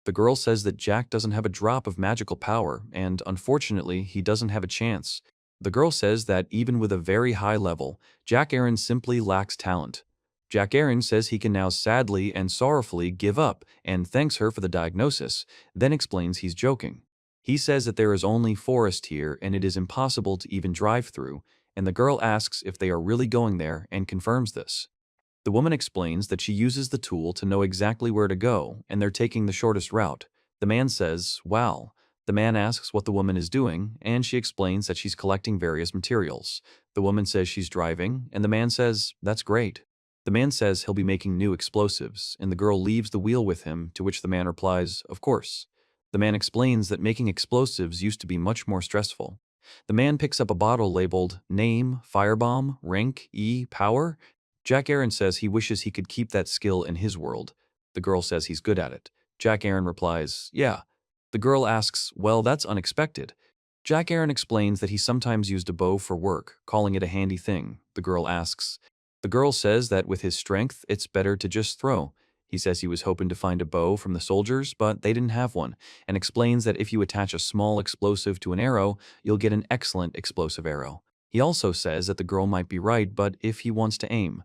The girl says that Jack doesn't have a drop of magical power, and unfortunately, he doesn't have a chance. The girl says that even with a very high level, Jack Aaron simply lacks talent. Jack Aaron says he can now sadly and sorrowfully give up and thanks her for the diagnosis, then explains he's joking. He says that there is only forest here and it is impossible to even drive through, and the girl asks if they are really going there and confirms this. The woman explains that she uses the tool to know exactly where to go, and they're taking the shortest route. The man says, "Wow." The man asks what the woman is doing, and she explains that she's collecting various materials. The woman says she's driving, and the man says, "That's great." The man says he'll be making new explosives, and the girl leaves the wheel with him, to which the man replies, "Of course." The man explains that making explosives used to be much more stressful. The man picks up a bottle labeled Name, Firebomb, Rank, E, Power. Jack Aaron says he wishes he could keep that skill in his world. The girl says he's good at it. Jack Aaron replies, "Yeah." The girl asks, "Well, that's unexpected." Jack Aaron explains that he sometimes used a bow for work, calling it a handy thing. The girl says that with his strength, it's better to just throw. He says he was hoping to find a bow from the soldiers, but they didn't have one, and explains that if you attach a small explosive to an arrow, you'll get an excellent explosive arrow. He also says that the girl might be right, but if he wants to aim.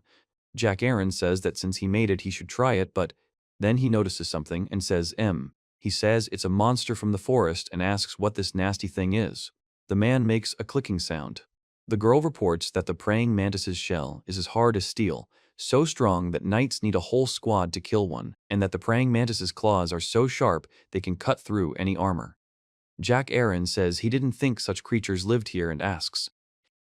Jack Aaron says that since he made it, he should try it, but then he notices something and says M. He says it's a monster from the forest and asks what this nasty thing is. The man makes a clicking sound. The girl reports that the praying mantis's shell is as hard as steel, so strong that knights need a whole squad to kill one, and that the praying mantis's claws are so sharp they can cut through any armor. Jack Aaron says he didn't think such creatures lived here and asks.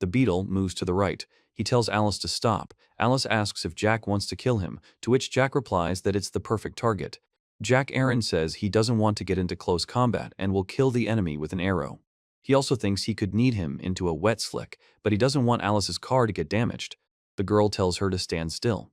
The beetle moves to the right. He tells Alice to stop. Alice asks if Jack wants to kill him, to which Jack replies that it's the perfect target. Jack Aaron says he doesn't want to get into close combat and will kill the enemy with an arrow. He also thinks he could knead him into a wet slick, but he doesn't want Alice's car to get damaged. The girl tells her to stand still.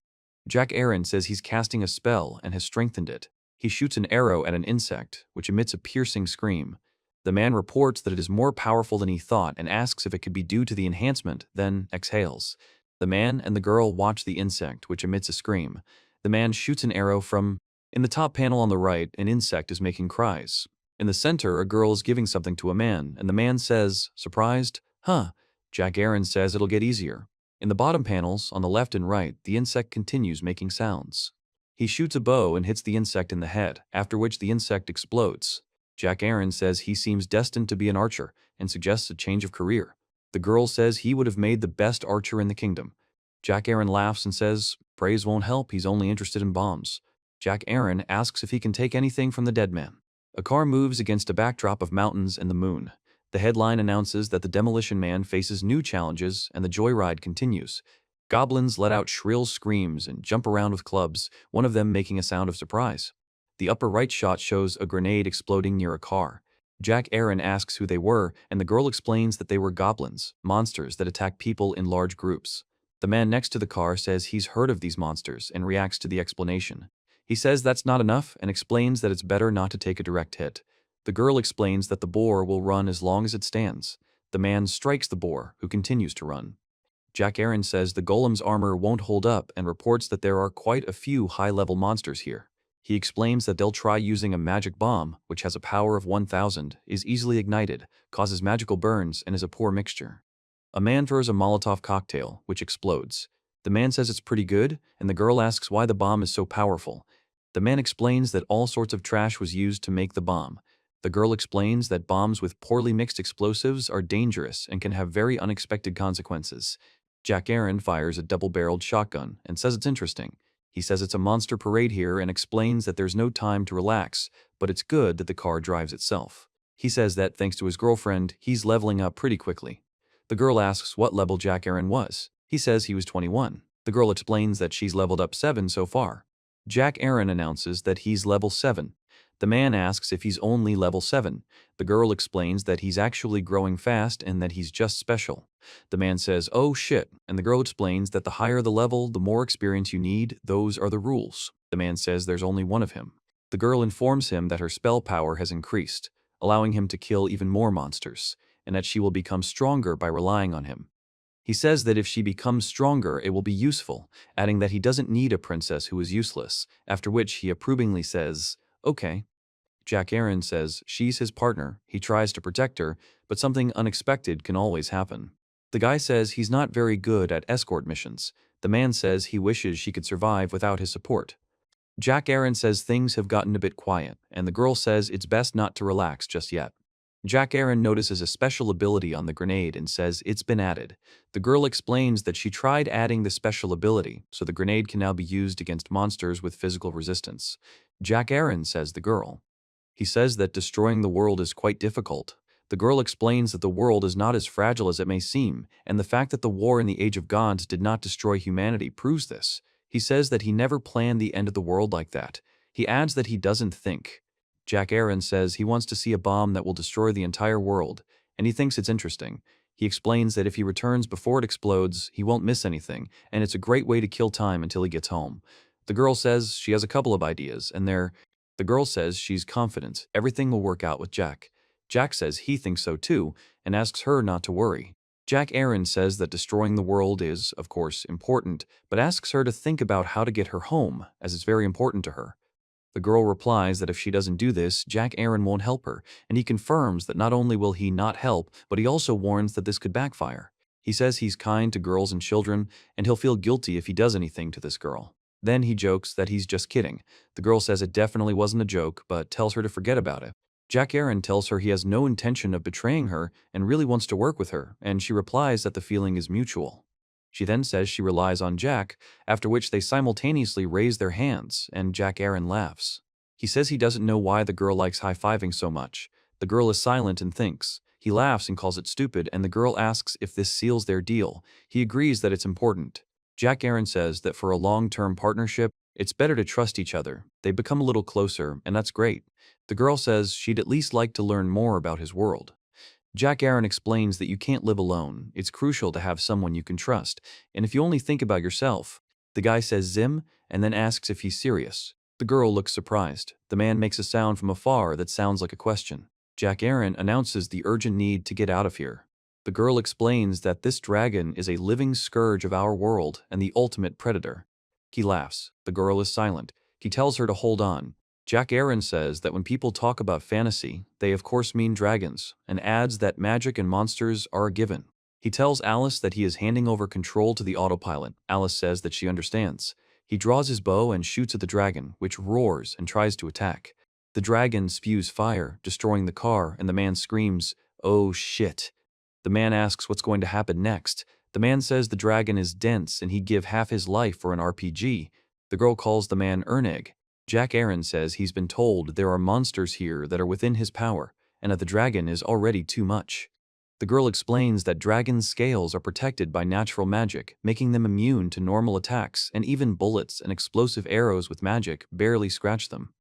Jack Aaron says he's casting a spell and has strengthened it. He shoots an arrow at an insect, which emits a piercing scream. The man reports that it is more powerful than he thought and asks if it could be due to the enhancement, then exhales. The man and the girl watch the insect, which emits a scream. The man shoots an arrow from... In the top panel on the right, an insect is making cries. In the center, a girl is giving something to a man, and the man says, "Surprised? Huh." Jack Aaron says it'll get easier. In the bottom panels, on the left and right, the insect continues making sounds. He shoots a bow and hits the insect in the head, after which the insect explodes. Jack Aaron says he seems destined to be an archer and suggests a change of career. The girl says he would have made the best archer in the kingdom. Jack Aaron laughs and says, "Praise won't help, he's only interested in bombs." Jack Aaron asks if he can take anything from the dead man. A car moves against a backdrop of mountains and the moon. The headline announces that the demolition man faces new challenges and the joyride continues. Goblins let out shrill screams and jump around with clubs, one of them making a sound of surprise. The upper right shot shows a grenade exploding near a car. Jack Aaron asks who they were, and the girl explains that they were goblins, monsters that attack people in large groups. The man next to the car says he's heard of these monsters and reacts to the explanation. He says that's not enough and explains that it's better not to take a direct hit. The girl explains that the boar will run as long as it stands. The man strikes the boar, who continues to run. Jack Aaron says the golem's armor won't hold up and reports that there are quite a few high-level monsters here. He explains that they'll try using a magic bomb, which has a power of 1,000, is easily ignited, causes magical burns, and is a poor mixture. A man throws a Molotov cocktail, which explodes. The man says it's pretty good, and the girl asks why the bomb is so powerful. The man explains that all sorts of trash was used to make the bomb. The girl explains that bombs with poorly mixed explosives are dangerous and can have very unexpected consequences. Jack Aaron fires a double-barreled shotgun and says it's interesting. He says it's a monster parade here and explains that there's no time to relax, but it's good that the car drives itself. He says that, thanks to his girlfriend, he's leveling up pretty quickly. The girl asks what level Jack Aaron was. He says he was 21. The girl explains that she's leveled up 7 so far. Jack Aaron announces that he's level 7. The man asks if he's only level 7. The girl explains that he's actually growing fast and that he's just special. The man says, "Oh shit," and the girl explains that the higher the level, the more experience you need, those are the rules. The man says there's only one of him. The girl informs him that her spell power has increased, allowing him to kill even more monsters. and that she will become stronger by relying on him. He says that if she becomes stronger, it will be useful, adding that he doesn't need a princess who is useless, after which he approvingly says, "Okay." Jack Aaron says she's his partner, he tries to protect her, but something unexpected can always happen. The guy says he's not very good at escort missions. The man says he wishes she could survive without his support. Jack Aaron says things have gotten a bit quiet, and the girl says it's best not to relax just yet. Jack Aaron notices a special ability on the grenade and says it's been added. The girl explains that she tried adding the special ability, so the grenade can now be used against monsters with physical resistance. Jack Aaron says the girl. He says that destroying the world is quite difficult. The girl explains that the world is not as fragile as it may seem, and the fact that the war in the Age of Gods did not destroy humanity proves this. He says that he never planned the end of the world like that. He adds that he doesn't think. Jack Aaron says he wants to see a bomb that will destroy the entire world, and he thinks it's interesting. He explains that if he returns before it explodes, he won't miss anything, and it's a great way to kill time until he gets home. The girl says she has a couple of ideas, and the girl says she's confident everything will work out with Jack. Jack says he thinks so too, and asks her not to worry. Jack Aaron says that destroying the world is, of course, important, but asks her to think about how to get her home, as it's very important to her. The girl replies that if she doesn't do this, Jack Aaron won't help her, and he confirms that not only will he not help, but he also warns that this could backfire. He says he's kind to girls and children, and he'll feel guilty if he does anything to this girl. Then he jokes that he's just kidding. The girl says it definitely wasn't a joke, but tells her to forget about it. Jack Aaron tells her he has no intention of betraying her and really wants to work with her, and she replies that the feeling is mutual. She then says she relies on Jack, after which they simultaneously raise their hands, and Jack Aaron laughs. He says he doesn't know why the girl likes high-fiving so much. The girl is silent and thinks. He laughs and calls it stupid, and the girl asks if this seals their deal. He agrees that it's important. Jack Aaron says that for a long-term partnership, it's better to trust each other. They become a little closer, and that's great. The girl says she'd at least like to learn more about his world. Jack Aaron explains that you can't live alone. It's crucial to have someone you can trust, and if you only think about yourself. The guy says Zim, and then asks if he's serious. The girl looks surprised. The man makes a sound from afar that sounds like a question. Jack Aaron announces the urgent need to get out of here. The girl explains that this dragon is a living scourge of our world and the ultimate predator. He laughs. The girl is silent. He tells her to hold on. Jack Aaron says that when people talk about fantasy, they of course mean dragons, and adds that magic and monsters are a given. He tells Alice that he is handing over control to the autopilot. Alice says that she understands. He draws his bow and shoots at the dragon, which roars and tries to attack. The dragon spews fire, destroying the car, and the man screams, "Oh shit." The man asks what's going to happen next. The man says the dragon is dense and he'd give half his life for an RPG. The girl calls the man Ernig. Jack Aaron says he's been told there are monsters here that are within his power, and that the dragon is already too much. The girl explains that dragon's scales are protected by natural magic, making them immune to normal attacks, and even bullets and explosive arrows with magic barely scratch them.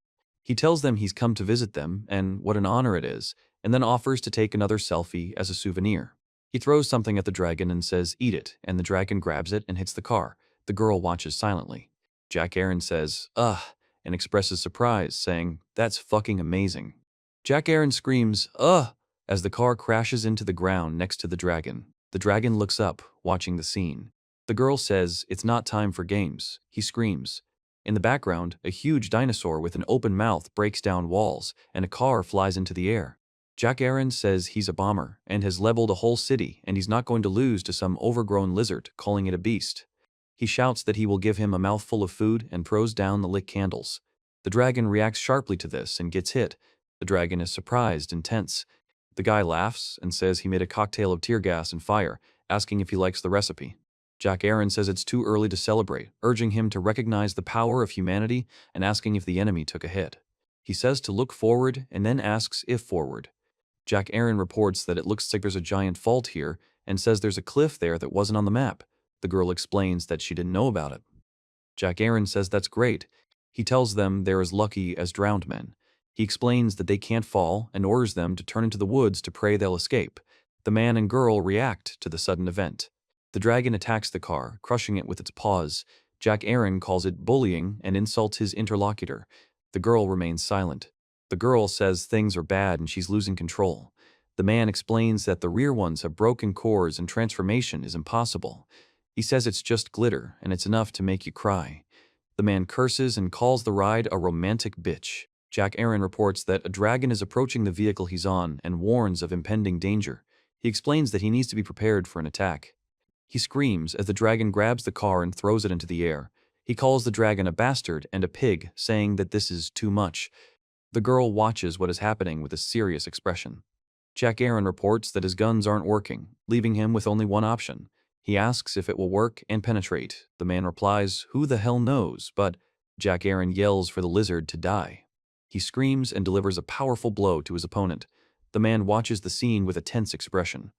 He tells them he's come to visit them, and what an honor it is, and then offers to take another selfie as a souvenir. He throws something at the dragon and says, "Eat it," and the dragon grabs it and hits the car. The girl watches silently. Jack Aaron says, "Ugh," and expresses surprise, saying, "That's fucking amazing." Jack Aaron screams, "Ugh," as the car crashes into the ground next to the dragon. The dragon looks up, watching the scene. The girl says, "It's not time for games." He screams. In the background, a huge dinosaur with an open mouth breaks down walls, and a car flies into the air. Jack Aaron says he's a bomber, and has leveled a whole city, and he's not going to lose to some overgrown lizard, calling it a beast. He shouts that he will give him a mouthful of food and throws down the lit candles. The dragon reacts sharply to this and gets hit. The dragon is surprised and tense. The guy laughs and says he made a cocktail of tear gas and fire, asking if he likes the recipe. Jack Aaron says it's too early to celebrate, urging him to recognize the power of humanity and asking if the enemy took a hit. He says to look forward and then asks if forward. Jack Aaron reports that it looks like there's a giant fault here and says there's a cliff there that wasn't on the map. The girl explains that she didn't know about it. Jack Aaron says that's great. He tells them they're as lucky as drowned men. He explains that they can't fall and orders them to turn into the woods to pray they'll escape. The man and girl react to the sudden event. The dragon attacks the car, crushing it with its paws. Jack Aaron calls it bullying and insults his interlocutor. The girl remains silent. The girl says things are bad and she's losing control. The man explains that the rear ones have broken cores and transformation is impossible. He says it's just glitter and it's enough to make you cry. The man curses and calls the ride a romantic bitch. Jack Aaron reports that a dragon is approaching the vehicle he's on and warns of impending danger. He explains that he needs to be prepared for an attack. He screams as the dragon grabs the car and throws it into the air. He calls the dragon a bastard and a pig, saying that this is too much. The girl watches what is happening with a serious expression. Jack Aaron reports that his guns aren't working, leaving him with only one option. He asks if it will work and penetrate. The man replies, "Who the hell knows?" But Jack Aaron yells for the lizard to die. He screams and delivers a powerful blow to his opponent. The man watches the scene with a tense expression.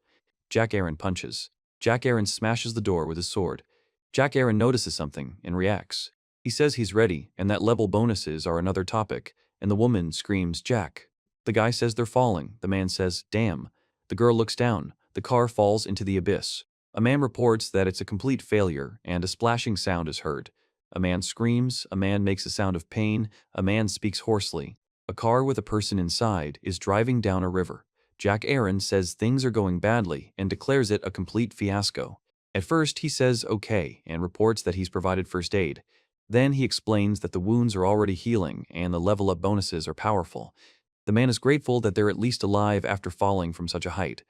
Jack Aaron punches. Jack Aaron smashes the door with his sword. Jack Aaron notices something and reacts. He says he's ready and that level bonuses are another topic, and the woman screams, "Jack." The guy says they're falling. The man says, "Damn." The girl looks down. The car falls into the abyss. A man reports that it's a complete failure and a splashing sound is heard. A man screams, a man makes a sound of pain, a man speaks hoarsely. A car with a person inside is driving down a river. Jack Aaron says things are going badly and declares it a complete fiasco. At first, he says okay and reports that he's provided first aid. Then he explains that the wounds are already healing and the level-up bonuses are powerful. The man is grateful that they're at least alive after falling from such a height.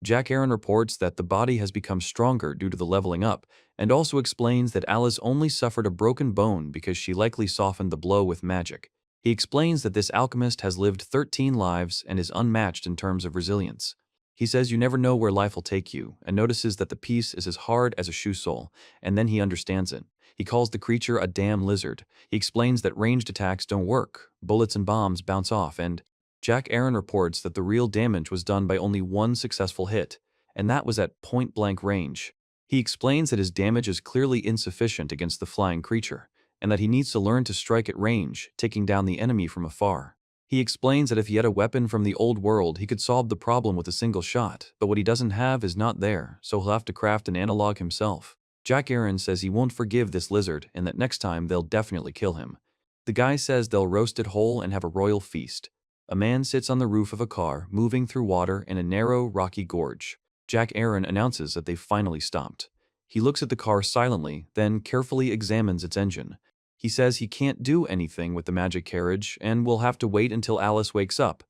Jack Aaron reports that the body has become stronger due to the leveling up, and also explains that Alice only suffered a broken bone because she likely softened the blow with magic. He explains that this alchemist has lived 13 lives and is unmatched in terms of resilience. He says you never know where life will take you, and notices that the piece is as hard as a shoe sole, and then he understands it. He calls the creature a damn lizard. He explains that ranged attacks don't work, bullets and bombs bounce off, and Jack Aaron reports that the real damage was done by only one successful hit, and that was at point-blank range. He explains that his damage is clearly insufficient against the flying creature, and that he needs to learn to strike at range, taking down the enemy from afar. He explains that if he had a weapon from the old world, he could solve the problem with a single shot, but what he doesn't have is not there, so he'll have to craft an analog himself. Jack Aaron says he won't forgive this lizard and that next time they'll definitely kill him. The guy says they'll roast it whole and have a royal feast. A man sits on the roof of a car, moving through water in a narrow, rocky gorge. Jack Aaron announces that they've finally stopped. He looks at the car silently, then carefully examines its engine. He says he can't do anything with the magic carriage and will have to wait until Alice wakes up.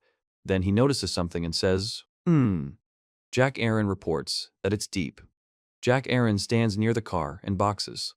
Then he notices something and says, Jack Aaron reports that it's deep. Jack Aaron stands near the car and boxes.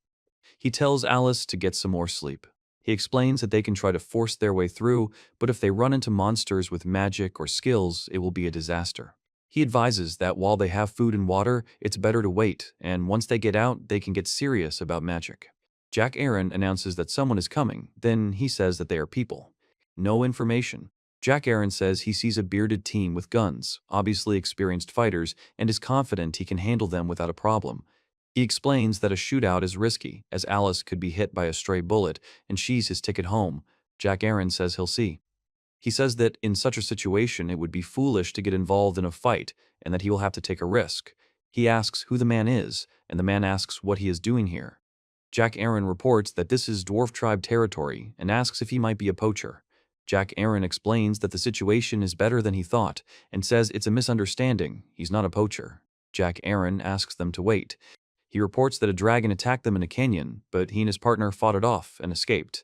He tells Alice to get some more sleep. He explains that they can try to force their way through, but if they run into monsters with magic or skills, it will be a disaster. He advises that while they have food and water, it's better to wait, and once they get out, they can get serious about magic. Jack Aaron announces that someone is coming, then he says that they are people. No information. Jack Aaron says he sees a bearded team with guns, obviously experienced fighters, and is confident he can handle them without a problem. He explains that a shootout is risky, as Alice could be hit by a stray bullet, and she's his ticket home. Jack Aaron says he'll see. He says that in such a situation it would be foolish to get involved in a fight, and that he will have to take a risk. He asks who the man is, and the man asks what he is doing here. Jack Aaron reports that this is Dwarf Tribe territory, and asks if he might be a poacher. Jack Aaron explains that the situation is better than he thought, and says it's a misunderstanding, he's not a poacher. Jack Aaron asks them to wait. He reports that a dragon attacked them in a canyon, but he and his partner fought it off and escaped.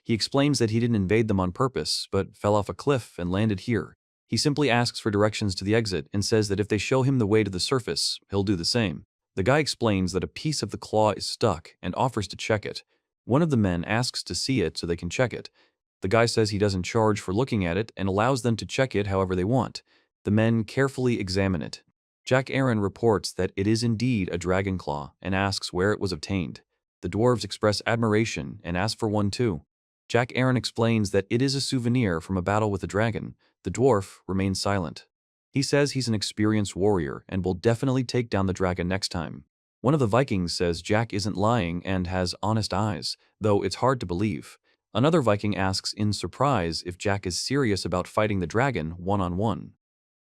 He explains that he didn't invade them on purpose, but fell off a cliff and landed here. He simply asks for directions to the exit and says that if they show him the way to the surface, he'll do the same. The guy explains that a piece of the claw is stuck and offers to check it. One of the men asks to see it so they can check it. The guy says he doesn't charge for looking at it and allows them to check it however they want. The men carefully examine it. Jack Aaron reports that it is indeed a dragon claw and asks where it was obtained. The dwarves express admiration and ask for one too. Jack Aaron explains that it is a souvenir from a battle with a dragon. The dwarf remains silent. He says he's an experienced warrior and will definitely take down the dragon next time. One of the Vikings says Jack isn't lying and has honest eyes, though it's hard to believe. Another Viking asks in surprise if Jack is serious about fighting the dragon one-on-one.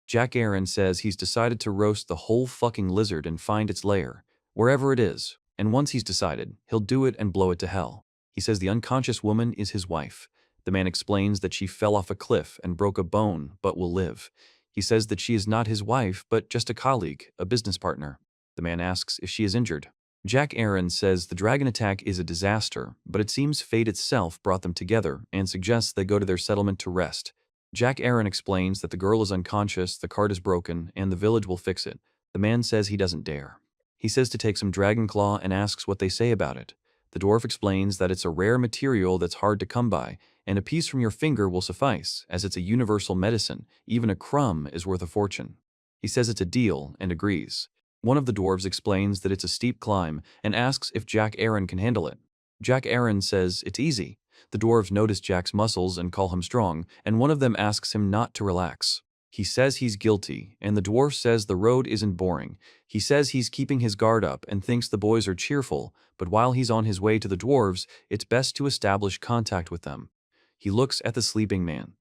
Jack Aaron says he's decided to roast the whole fucking lizard and find its lair, wherever it is, and once he's decided, he'll do it and blow it to hell. He says the unconscious woman is his wife. The man explains that she fell off a cliff and broke a bone, but will live. He says that she is not his wife, but just a colleague, a business partner. The man asks if she is injured. Jack Aaron says the dragon attack is a disaster, but it seems fate itself brought them together and suggests they go to their settlement to rest. Jack Aaron explains that the girl is unconscious, the cart is broken, and the village will fix it. The man says he doesn't dare. He says to take some dragon claw and asks what they say about it. The dwarf explains that it's a rare material that's hard to come by, and a piece from your finger will suffice, as it's a universal medicine. Even a crumb is worth a fortune. He says it's a deal and agrees. One of the dwarves explains that it's a steep climb and asks if Jack Aaron can handle it. Jack Aaron says it's easy. The dwarves notice Jack's muscles and call him strong, and one of them asks him not to relax. He says he's guilty, and the dwarf says the road isn't boring. He says he's keeping his guard up and thinks the boys are cheerful, but while he's on his way to the dwarves, it's best to establish contact with them. He looks at the sleeping man.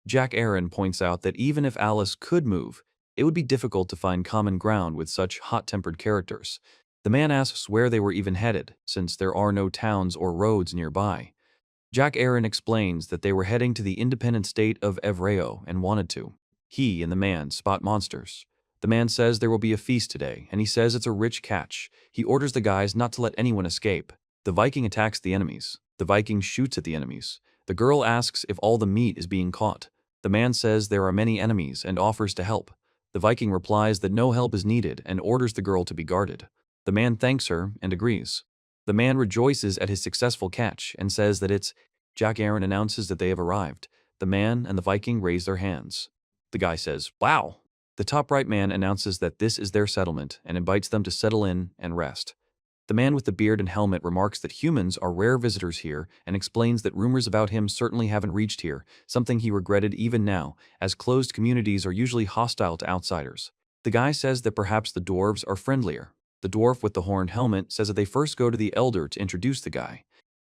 Jack Aaron points out that even if Alice could move, it would be difficult to find common ground with such hot-tempered characters. The man asks where they were even headed, since there are no towns or roads nearby. Jack Aaron explains that they were heading to the independent state of Evreo and wanted to. He and the man spot monsters. The man says there will be a feast today, and he says it's a rich catch. He orders the guys not to let anyone escape. The Viking attacks the enemies. The Viking shoots at the enemies. The girl asks if all the meat is being caught. The man says there are many enemies and offers to help. The Viking replies that no help is needed and orders the girl to be guarded. The man thanks her and agrees. The man rejoices at his successful catch and says that it's. Jack Aaron announces that they have arrived. The man and the Viking raise their hands. The guy says, "Wow." The top right man announces that this is their settlement and invites them to settle in and rest. The man with the beard and helmet remarks that humans are rare visitors here and explains that rumors about him certainly haven't reached here, something he regretted even now, as closed communities are usually hostile to outsiders. The guy says that perhaps the dwarves are friendlier. The dwarf with the horned helmet says that they first go to the elder to introduce the guy.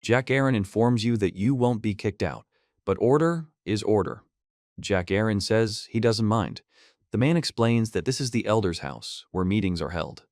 Jack Aaron informs you that you won't be kicked out, but order is order. Jack Aaron says he doesn't mind. The man explains that this is the elder's house, where meetings are held.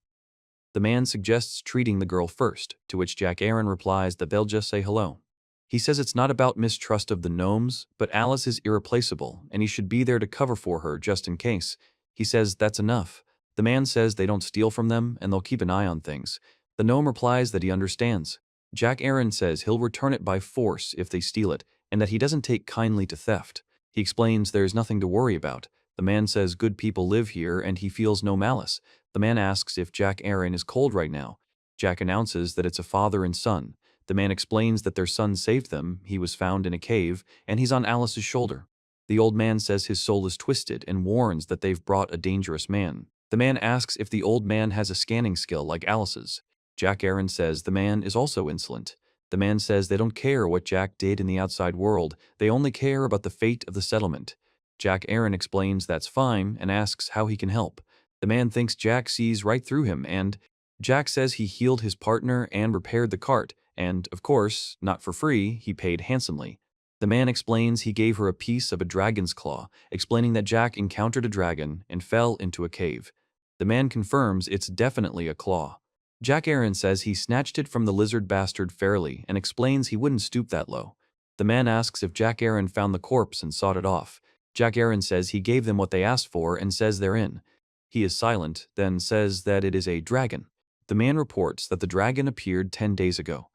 The man suggests treating the girl first, to which Jack Aaron replies that they'll just say hello. He says it's not about mistrust of the gnomes, but Alice is irreplaceable, and he should be there to cover for her just in case. He says that's enough. The man says they don't steal from them, and they'll keep an eye on things. The gnome replies that he understands. Jack Aaron says he'll return it by force if they steal it, and that he doesn't take kindly to theft. He explains there's nothing to worry about. The man says good people live here and he feels no malice. The man asks if Jack Aaron is cold right now. Jack announces that it's a father and son. The man explains that their son saved them, he was found in a cave, and he's on Alice's shoulder. The old man says his soul is twisted and warns that they've brought a dangerous man. The man asks if the old man has a scanning skill like Alice's. Jack Aaron says the man is also insolent. The man says they don't care what Jack did in the outside world, they only care about the fate of the settlement. Jack Aaron explains that's fine and asks how he can help. The man thinks Jack sees right through him and Jack says he healed his partner and repaired the cart and, of course, not for free, he paid handsomely. The man explains he gave her a piece of a dragon's claw, explaining that Jack encountered a dragon and fell into a cave. The man confirms it's definitely a claw. Jack Aaron says he snatched it from the lizard bastard fairly and explains he wouldn't stoop that low. The man asks if Jack Aaron found the corpse and sawed it off. Jack Aaron says he gave them what they asked for and says they're in. He is silent, then says that it is a dragon. The man reports that the dragon appeared 10 days ago.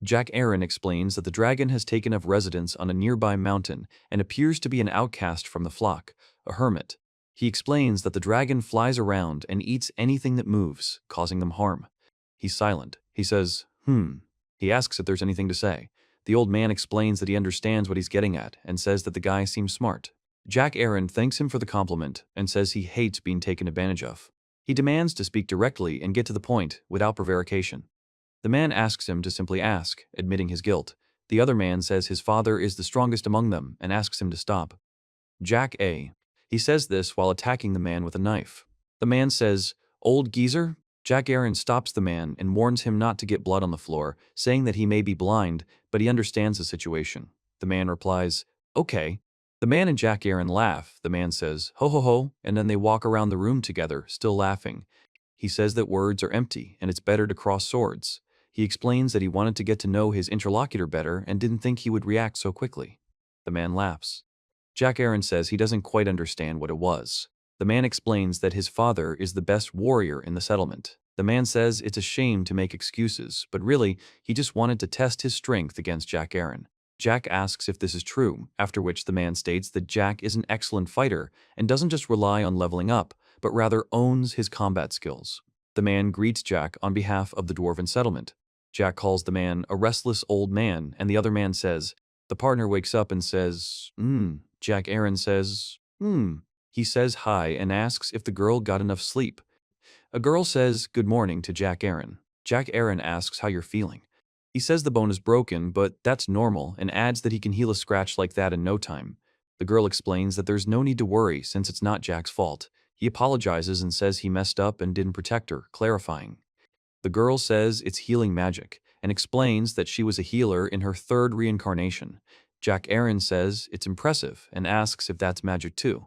Jack Aaron explains that the dragon has taken up residence on a nearby mountain and appears to be an outcast from the flock, a hermit. He explains that the dragon flies around and eats anything that moves, causing them harm. He's silent. He says, He asks if there's anything to say. The old man explains that he understands what he's getting at and says that the guy seems smart. Jack Aaron thanks him for the compliment and says he hates being taken advantage of. He demands to speak directly and get to the point without prevarication. The man asks him to simply ask, admitting his guilt. The other man says his father is the strongest among them and asks him to stop. Jack A. He says this while attacking the man with a knife. The man says, "Old geezer?" Jack Aaron stops the man and warns him not to get blood on the floor, saying that he may be blind, but he understands the situation. The man replies, "Okay." The man and Jack Aaron laugh. The man says, "Ho ho ho," and then they walk around the room together, still laughing. He says that words are empty and it's better to cross swords. He explains that he wanted to get to know his interlocutor better and didn't think he would react so quickly. The man laughs. Jack Aaron says he doesn't quite understand what it was. The man explains that his father is the best warrior in the settlement. The man says it's a shame to make excuses, but really, he just wanted to test his strength against Jack Aaron. Jack asks if this is true, after which the man states that Jack is an excellent fighter and doesn't just rely on leveling up, but rather owns his combat skills. The man greets Jack on behalf of the dwarven settlement. Jack calls the man a restless old man, and the other man says, the partner wakes up and says, Jack Aaron says, He says hi and asks if the girl got enough sleep. A girl says good morning to Jack Aaron. Jack Aaron asks how you're feeling. He says the bone is broken, but that's normal, and adds that he can heal a scratch like that in no time. The girl explains that there's no need to worry since it's not Jack's fault. He apologizes and says he messed up and didn't protect her, clarifying. The girl says it's healing magic, and explains that she was a healer in her third reincarnation. Jack Aaron says it's impressive and asks if that's magic too.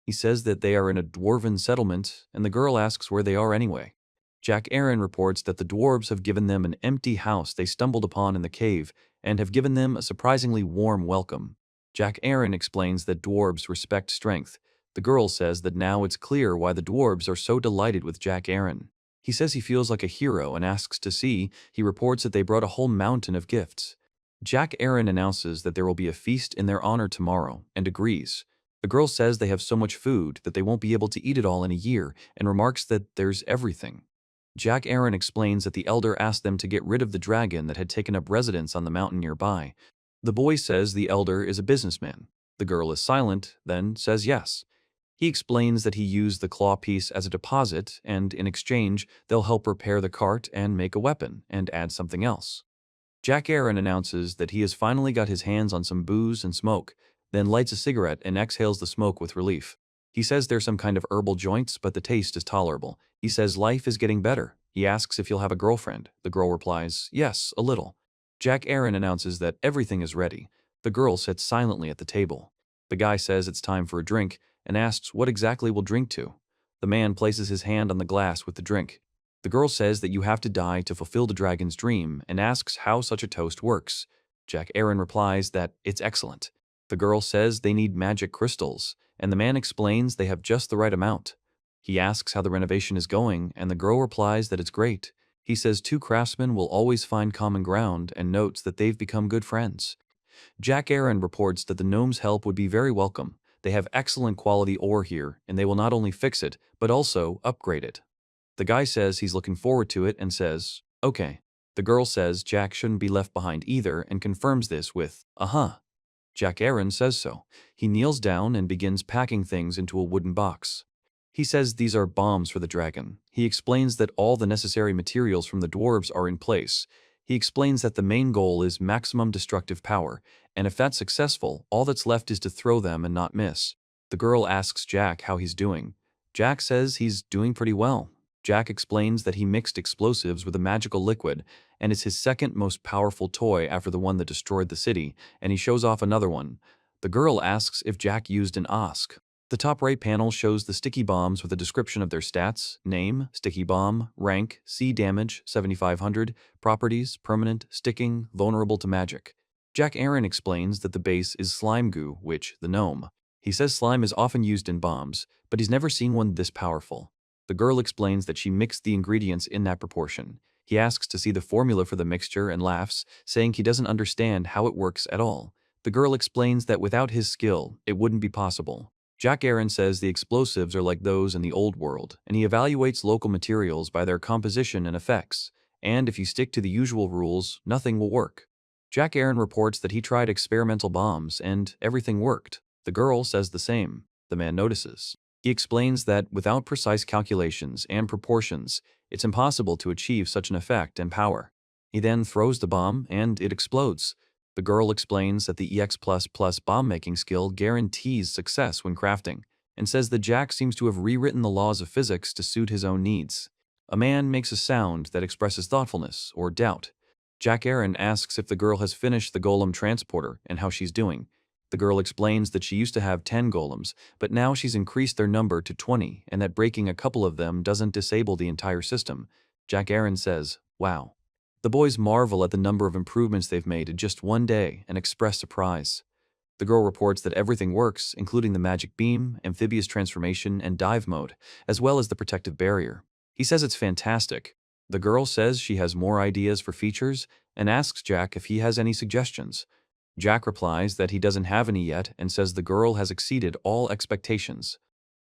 He says that they are in a dwarven settlement, and the girl asks where they are anyway. Jack Aaron reports that the dwarves have given them an empty house they stumbled upon in the cave, and have given them a surprisingly warm welcome. Jack Aaron explains that dwarves respect strength. The girl says that now it's clear why the dwarves are so delighted with Jack Aaron. He says he feels like a hero and asks to see. He reports that they brought a whole mountain of gifts. Jack Aaron announces that there will be a feast in their honor tomorrow, and agrees. The girl says they have so much food that they won't be able to eat it all in a year, and remarks that there's everything. Jack Aaron explains that the elder asked them to get rid of the dragon that had taken up residence on the mountain nearby. The boy says the elder is a businessman. The girl is silent, then says yes. He explains that he used the claw piece as a deposit, and in exchange, they'll help repair the cart and make a weapon, and add something else. Jack Aaron announces that he has finally got his hands on some booze and smoke, then lights a cigarette and exhales the smoke with relief. He says there's some kind of herbal joints, but the taste is tolerable. He says life is getting better. He asks if he'll have a girlfriend. The girl replies, yes, a little. Jack Aaron announces that everything is ready. The girl sits silently at the table. The guy says it's time for a drink, and asks what exactly we'll drink to. The man places his hand on the glass with the drink. The girl says that you have to die to fulfill the dragon's dream, and asks how such a toast works. Jack Aaron replies that it's excellent. The girl says they need magic crystals, and the man explains they have just the right amount. He asks how the renovation is going, and the girl replies that it's great. He says two craftsmen will always find common ground, and notes that they've become good friends. Jack Aaron reports that the gnomes' help would be very welcome. They have excellent quality ore here, and they will not only fix it, but also upgrade it. The guy says he's looking forward to it and says, okay. The girl says Jack shouldn't be left behind either and confirms this with, Jack Aaron says so. He kneels down and begins packing things into a wooden box. He says these are bombs for the dragon. He explains that all the necessary materials from the dwarves are in place. He explains that the main goal is maximum destructive power, and if that's successful, all that's left is to throw them and not miss. The girl asks Jack how he's doing. Jack says he's doing pretty well. Jack explains that he mixed explosives with a magical liquid, and it's his second most powerful toy after the one that destroyed the city, and he shows off another one. The girl asks if Jack used an OSC. The top right panel shows the sticky bombs with a description of their stats: name, sticky bomb, rank, C damage, 7500, properties, permanent, sticking, vulnerable to magic. Jack Aaron explains that the base is slime goo, which, the gnome. He says slime is often used in bombs, but he's never seen one this powerful. The girl explains that she mixed the ingredients in that proportion. He asks to see the formula for the mixture and laughs, saying he doesn't understand how it works at all. The girl explains that without his skill, it wouldn't be possible. Jack Aaron says the explosives are like those in the old world, and he evaluates local materials by their composition and effects, and if you stick to the usual rules, nothing will work. Jack Aaron reports that he tried experimental bombs, and everything worked. The girl says the same. The man notices. He explains that without precise calculations and proportions, it's impossible to achieve such an effect and power. He then throws the bomb, and it explodes. The girl explains that the EX++ bomb-making skill guarantees success when crafting, and says that Jack seems to have rewritten the laws of physics to suit his own needs. A man makes a sound that expresses thoughtfulness or doubt. Jack Aaron asks if the girl has finished the golem transporter and how she's doing. The girl explains that she used to have 10 golems, but now she's increased their number to 20, and that breaking a couple of them doesn't disable the entire system. Jack Aaron says, wow. The boys marvel at the number of improvements they've made in just one day and express surprise. The girl reports that everything works, including the magic beam, amphibious transformation, and dive mode, as well as the protective barrier. He says it's fantastic. The girl says she has more ideas for features and asks Jack if he has any suggestions. Jack replies that he doesn't have any yet and says the girl has exceeded all expectations.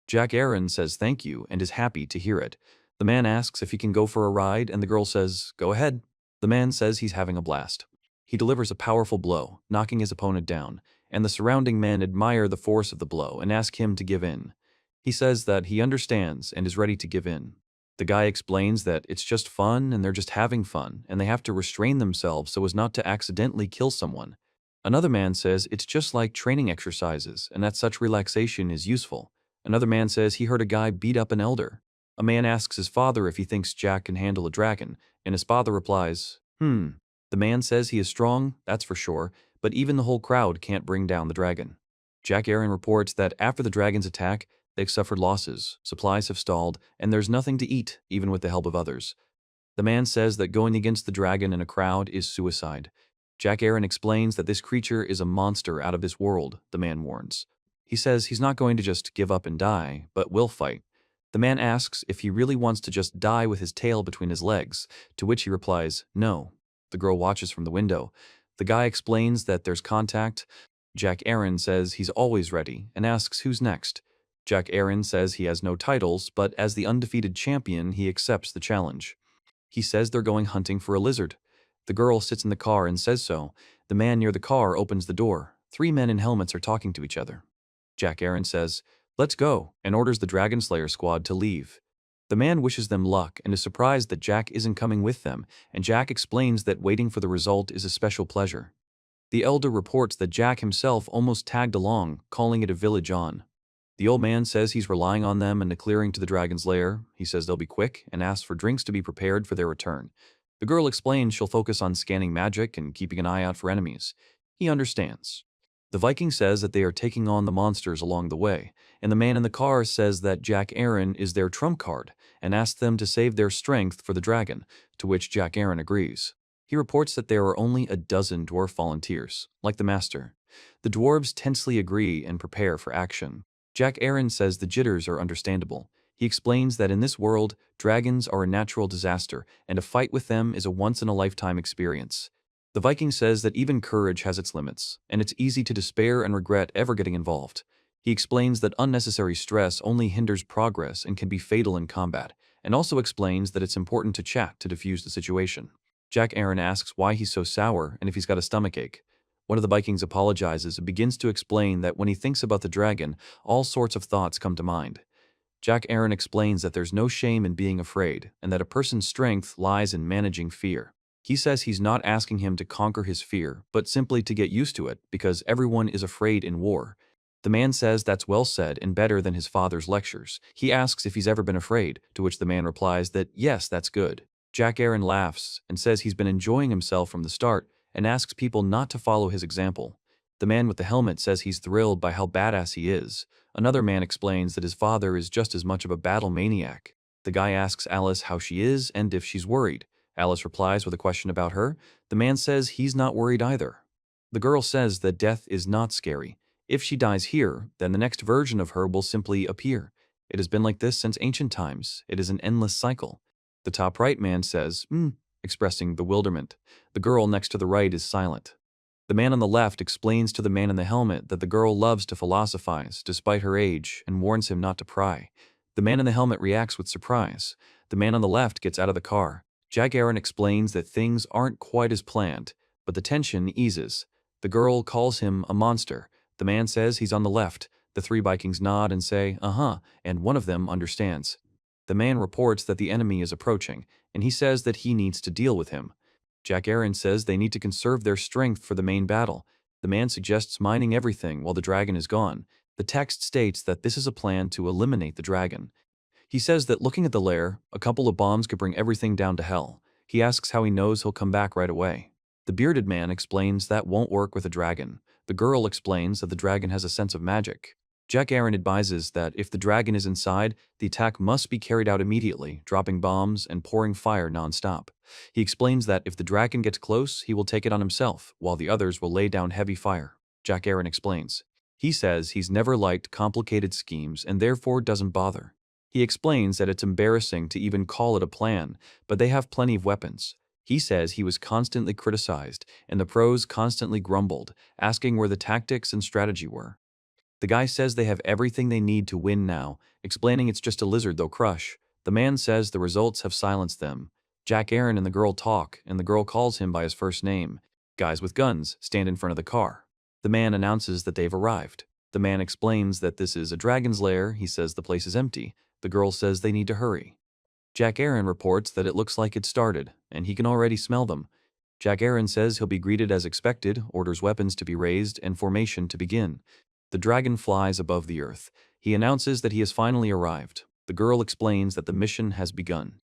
Jack Aaron says thank you and is happy to hear it. The man asks if he can go for a ride and the girl says, go ahead. The man says he's having a blast. He delivers a powerful blow, knocking his opponent down, and the surrounding men admire the force of the blow and ask him to give in. He says that he understands and is ready to give in. The guy explains that it's just fun and they're just having fun and they have to restrain themselves so as not to accidentally kill someone. Another man says it's just like training exercises and that such relaxation is useful. Another man says he heard a guy beat up an elder. A man asks his father if he thinks Jack can handle a dragon, and his father replies, The man says he is strong, that's for sure, but even the whole crowd can't bring down the dragon. Jack Aaron reports that after the dragon's attack, they've suffered losses, supplies have stalled, and there's nothing to eat, even with the help of others. The man says that going against the dragon in a crowd is suicide. Jack Aaron explains that this creature is a monster out of this world, the man warns. He says he's not going to just give up and die, but will fight. The man asks if he really wants to just die with his tail between his legs, to which he replies, no. The girl watches from the window. The guy explains that there's contact. Jack Aaron says he's always ready and asks who's next. Jack Aaron says he has no titles, but as the undefeated champion, he accepts the challenge. He says they're going hunting for a lizard. The girl sits in the car and says so. The man near the car opens the door. 3 men in helmets are talking to each other. Jack Aaron says, let's go, and orders the Dragon Slayer squad to leave. The man wishes them luck and is surprised that Jack isn't coming with them, and Jack explains that waiting for the result is a special pleasure. The elder reports that Jack himself almost tagged along, calling it a village on. The old man says he's relying on them in the clearing to the dragon's lair. He says they'll be quick and asks for drinks to be prepared for their return. The girl explains she'll focus on scanning magic and keeping an eye out for enemies. He understands. The Viking says that they are taking on the monsters along the way, and the man in the car says that Jack Aaron is their trump card and asks them to save their strength for the dragon, to which Jack Aaron agrees. He reports that there are only a dozen dwarf volunteers, like the master. The dwarves tensely agree and prepare for action. Jack Aaron says the jitters are understandable. He explains that in this world, dragons are a natural disaster, and a fight with them is a once-in-a-lifetime experience. The Viking says that even courage has its limits, and it's easy to despair and regret ever getting involved. He explains that unnecessary stress only hinders progress and can be fatal in combat, and also explains that it's important to chat to defuse the situation. Jack Aaron asks why he's so sour and if he's got a stomachache. One of the Vikings apologizes and begins to explain that when he thinks about the dragon, all sorts of thoughts come to mind. Jack Aaron explains that there's no shame in being afraid, and that a person's strength lies in managing fear. He says he's not asking him to conquer his fear, but simply to get used to it, because everyone is afraid in war. The man says that's well said and better than his father's lectures. He asks if he's ever been afraid, to which the man replies that yes, that's good. Jack Aaron laughs and says he's been enjoying himself from the start and asks people not to follow his example. The man with the helmet says he's thrilled by how badass he is. Another man explains that his father is just as much of a battle maniac. The guy asks Alice how she is and if she's worried. Alice replies with a question about her. The man says he's not worried either. The girl says that death is not scary. If she dies here, then the next version of her will simply appear. It has been like this since ancient times. It is an endless cycle. The top right man says, expressing bewilderment. The girl next to the right is silent. The man on the left explains to the man in the helmet that the girl loves to philosophize, despite her age, and warns him not to pry. The man in the helmet reacts with surprise. The man on the left gets out of the car. Jack Aaron explains that things aren't quite as planned, but the tension eases. The girl calls him a monster. The man says he's on the left. The 3 Vikings nod and say, and one of them understands. The man reports that the enemy is approaching, and he says that he needs to deal with him. Jack Aaron says they need to conserve their strength for the main battle. The man suggests mining everything while the dragon is gone. The text states that this is a plan to eliminate the dragon. He says that looking at the lair, a couple of bombs could bring everything down to hell. He asks how he knows he'll come back right away. The bearded man explains that won't work with a dragon. The girl explains that the dragon has a sense of magic. Jack Aaron advises that if the dragon is inside, the attack must be carried out immediately, dropping bombs and pouring fire non-stop. He explains that if the dragon gets close, he will take it on himself, while the others will lay down heavy fire. Jack Aaron explains. He says he's never liked complicated schemes and therefore doesn't bother. He explains that it's embarrassing to even call it a plan, but they have plenty of weapons. He says he was constantly criticized, and the pros constantly grumbled, asking where the tactics and strategy were. The guy says they have everything they need to win now, explaining it's just a lizard they'll crush. The man says the results have silenced them. Jack Aaron and the girl talk, and the girl calls him by his first name. Guys with guns stand in front of the car. The man announces that they've arrived. The man explains that this is a dragon's lair. He says the place is empty. The girl says they need to hurry. Jack Aaron reports that it looks like it started, and he can already smell them. Jack Aaron says he'll be greeted as expected, orders weapons to be raised, and formation to begin. The dragon flies above the earth. He announces that he has finally arrived. The girl explains that the mission has begun.